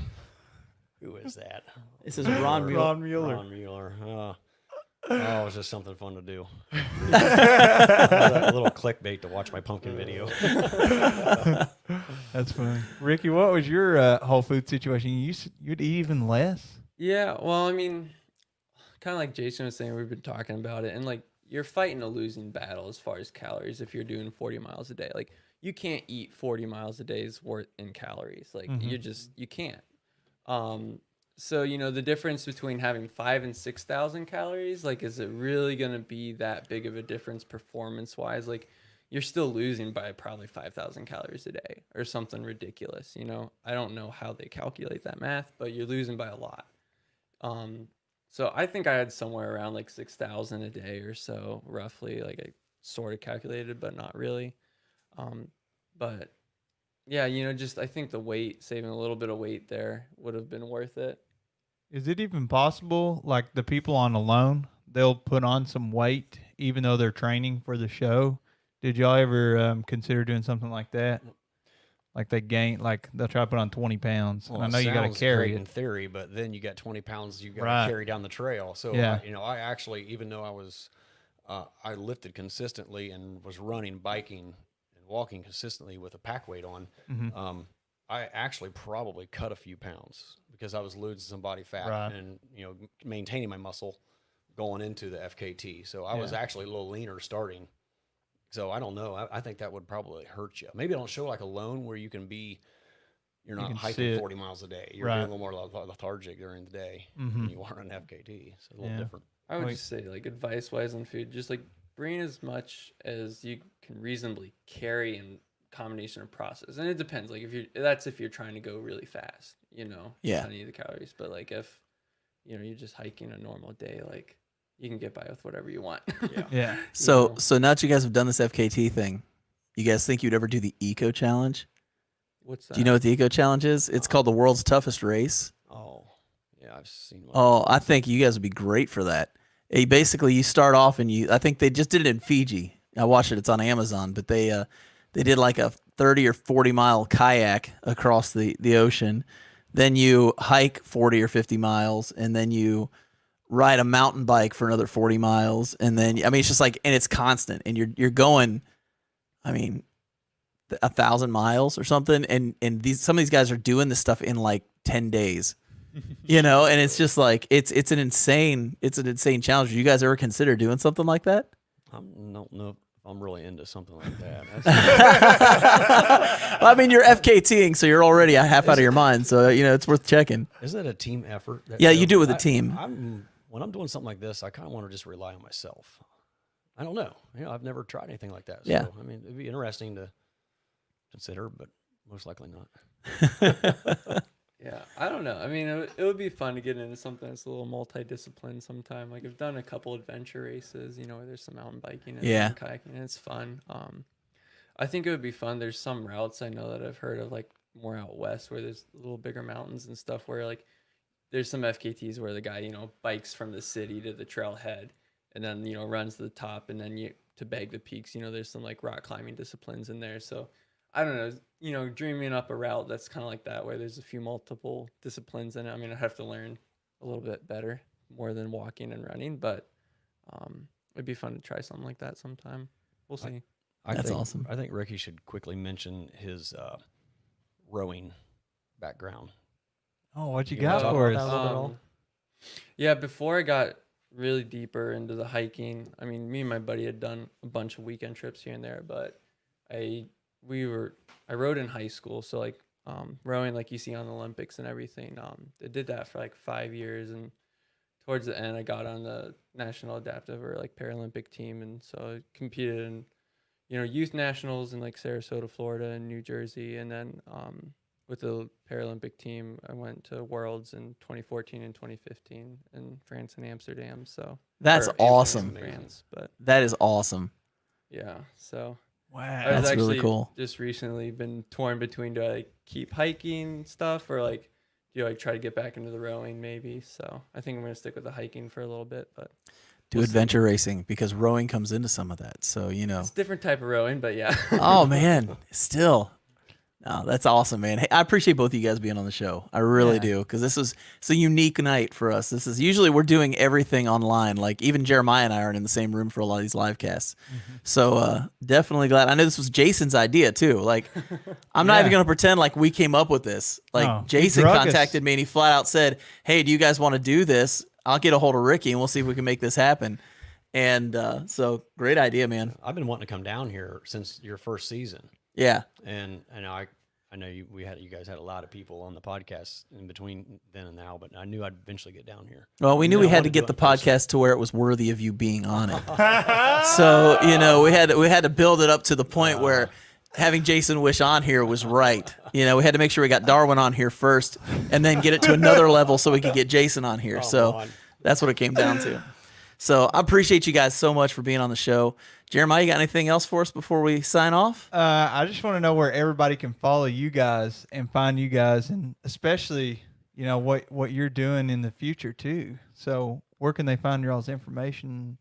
Who is that? This is Ron Mueller. Ron Mueller. Ron Mueller. Oh, it's just something fun to do. A little clickbait to watch my pumpkin video. That's funny. Ricky, what was your whole food situation? You'd eat even less? Yeah, well, I mean, kind of like Jason was saying, we've been talking about it, and like you're fighting a losing battle as far as calories if you're doing 40 miles a day. Like you can't eat 40 miles a day's worth in calories. Like you can't. So, you know, the difference between having 5,000 and 6,000 calories, like, is it really going to be that big of a difference performance wise? Like, you're still losing by probably 5,000 calories a day or something ridiculous. You know, I don't know how they calculate that math, but you're losing by a lot. So I think I had somewhere around like 6,000 a day or so, roughly. Like I sort of calculated, but not really. But yeah, you know, just I think the weight, saving a little bit of weight there would have been worth it. Is it even possible, like the people on Alone, they'll put on some weight even though they're training for the show? Did y'all ever consider doing something like that? Like they'll try to put on 20 pounds. Well, and I know you got to carry in it. theory, but then you got 20 pounds you got Right. to carry down the trail. So, Yeah. I actually, even though I lifted consistently and was running, biking, and walking consistently with a pack weight on, I actually probably cut a few pounds because I was losing some body fat Right. and, maintaining my muscle going into the FKT. So I was actually a little leaner starting. So I don't know. I think that would probably hurt you. Maybe I don't show like Alone where you're not can hiking sit. 40 miles a day. You're Right. being a little more lethargic during the day than you are on FKT. It's a little different. I would just say, like, advice wise on food, just like bring as much as you can reasonably carry in combination of process. And it depends. Like, if you're trying to go really fast, Yeah. kind of need the calories. But like if you're just hiking a normal day, like you can get by with whatever you want. Yeah. So now that you guys have done this FKT thing, you guys think you'd ever do the Eco Challenge? What's that? Do you know what the Eco Challenge is? It's called the world's toughest race. Oh, yeah, I've seen one. Oh, I think you guys would be great for that. You start off and I think they just did it in Fiji. I watched it. It's on Amazon, but they did like a 30 or 40 mile kayak across the ocean. Then you hike 40 or 50 miles, and then you ride a mountain bike for another 40 miles. And then, it's just like, and it's constant, and you're going, 1,000 miles or something. And some of these guys are doing this stuff in like 10 days, and it's just like, it's an insane challenge. Do you guys ever consider doing something like that? I don't know if I'm really into something like that. Well, you're FKTing, so you're already a half out of your mind. So, it's worth checking. Isn't it a team effort? Yeah, you do it with a team. When I'm doing something like this, I kind of want to just rely on myself. I don't know. I've never tried anything like that. So, Yeah. It'd be interesting to consider, but most likely not. Yeah, I don't don't know. I mean, it would be fun to get into something that's a little multidiscipline sometime. Like I've done a couple adventure races, where there's some mountain biking and Yeah. some kayaking, and it's fun. I think it would be fun. There's some routes I know that I've heard of, like more out west, where there's a little bigger mountains and stuff, where like there's some FKTs where the guy, bikes from the city to the trailhead and then, runs to the top, and then to bag the peaks, there's some like rock climbing disciplines in there. So I don't know, dreaming up a route that's kind of like that, where there's a few multiple disciplines in it. I mean, I have to learn a little bit better, more than walking and running, but it'd be fun to try something like that sometime. We'll see. That's awesome. I think Ricky should quickly mention his rowing background. Oh, what you You wanna got talk for about us? that a little bit at all? Yeah, before I got really deeper into the hiking, I mean, me and my buddy had done a bunch of weekend trips here and there, but I rowed in high school, so like rowing like you see on the Olympics and everything. I did that for like 5 years, and towards the end I got on the national adaptive or like Paralympic team, and so I competed in youth nationals in like Sarasota, Florida, and New Jersey, and then with the Paralympic team I went to Worlds in 2014 and 2015 in France and Amsterdam. So That's or awesome. France, but That is awesome. yeah, so Wow. I was That's actually really cool. just recently been torn between, do I like keep hiking stuff, or like do I try to get back into the rowing maybe? So I think I'm gonna stick with the hiking for a little bit, but Do adventure racing, because rowing comes into some of that. So, it's a different type of rowing, but yeah. Oh man, still. No, that's awesome, man. Hey, I appreciate both of you guys being on the show. I really do, because it's a unique night for us. This is usually we're doing everything online. Like even Jeremiah and I aren't in the same room for a lot of these live casts. So definitely glad. I know this was Jason's idea too. Like I'm not even gonna pretend like we came up with this. Like No, he Jason drug us. contacted me and he flat out said, "Hey, do you guys want to do this? I'll get a hold of Ricky and we'll see if we can make this happen." And so great idea, man. I've been wanting to come down here since your first season. Yeah. And I know you guys had a lot of people on the podcast in between then and now, but I knew I'd eventually get down here. Well, we knew Yeah, we I had wanna to do get it the in person. podcast to where it was worthy of you being on it. So, we had to build it up to the point where having Jason Wish on here was right. We had to make sure we got Darwin on here first and then get it to another level so we could get Jason on here. So on. that's what it came down to. So I appreciate you guys so much for being on the show. Jeremiah, you got anything else for us before we sign off? I just want to know where everybody can follow you guys and find you guys, and especially, what you're doing in the future too. So where can they find your all's information?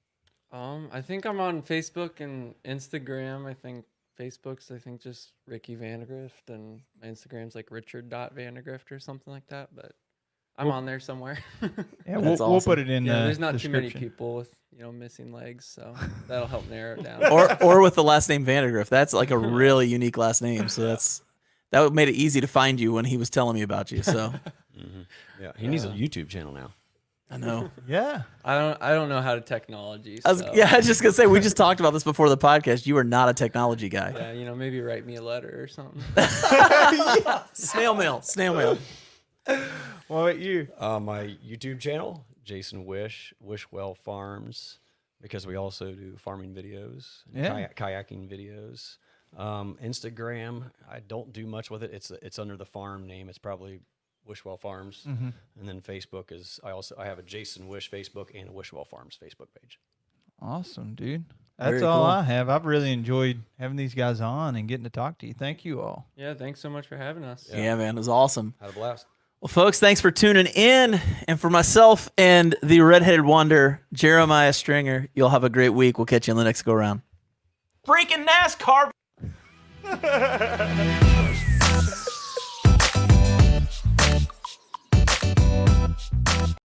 I think I'm on Facebook and Instagram. I think Facebook's just Ricky Vandegrift, and my Instagram's like Richard.Vandegrift or something like that, but I'm on there somewhere. Yeah, That's we'll awesome. put it in. Yeah, there's not too many description. people with missing legs, so that'll help narrow it down. or with the last name Vandegrift. That's like a really unique last name. So that made it easy to find you when he was telling me about you. So Yeah, he needs a YouTube channel now. I know. Yeah. I don't know how to technology. I was So, just gonna say we just talked about this before the podcast. You are not a technology guy. yeah, maybe write me a letter or something. Snail mail. What about you? My YouTube channel, Jason Wishwell Farms, because we also do farming videos, Yeah. kayaking videos. Instagram, I don't do much with it. It's under the farm name. It's probably Wishwell Farms. Mm-hmm. And then Facebook is I have a Jason Wish Facebook and a Wishwell Farms Facebook page. Awesome, dude. That's Very all cool. I have. I've really enjoyed having these guys on and getting to talk to you. Thank you all. Yeah, thanks so much for having us. Yeah, man, it was awesome. Had a blast. Well, folks, thanks for tuning in. And for myself and the redheaded wonder, Jeremiah Stringer, you'll have a great week. We'll catch you in the next go round. Freaking NASCAR.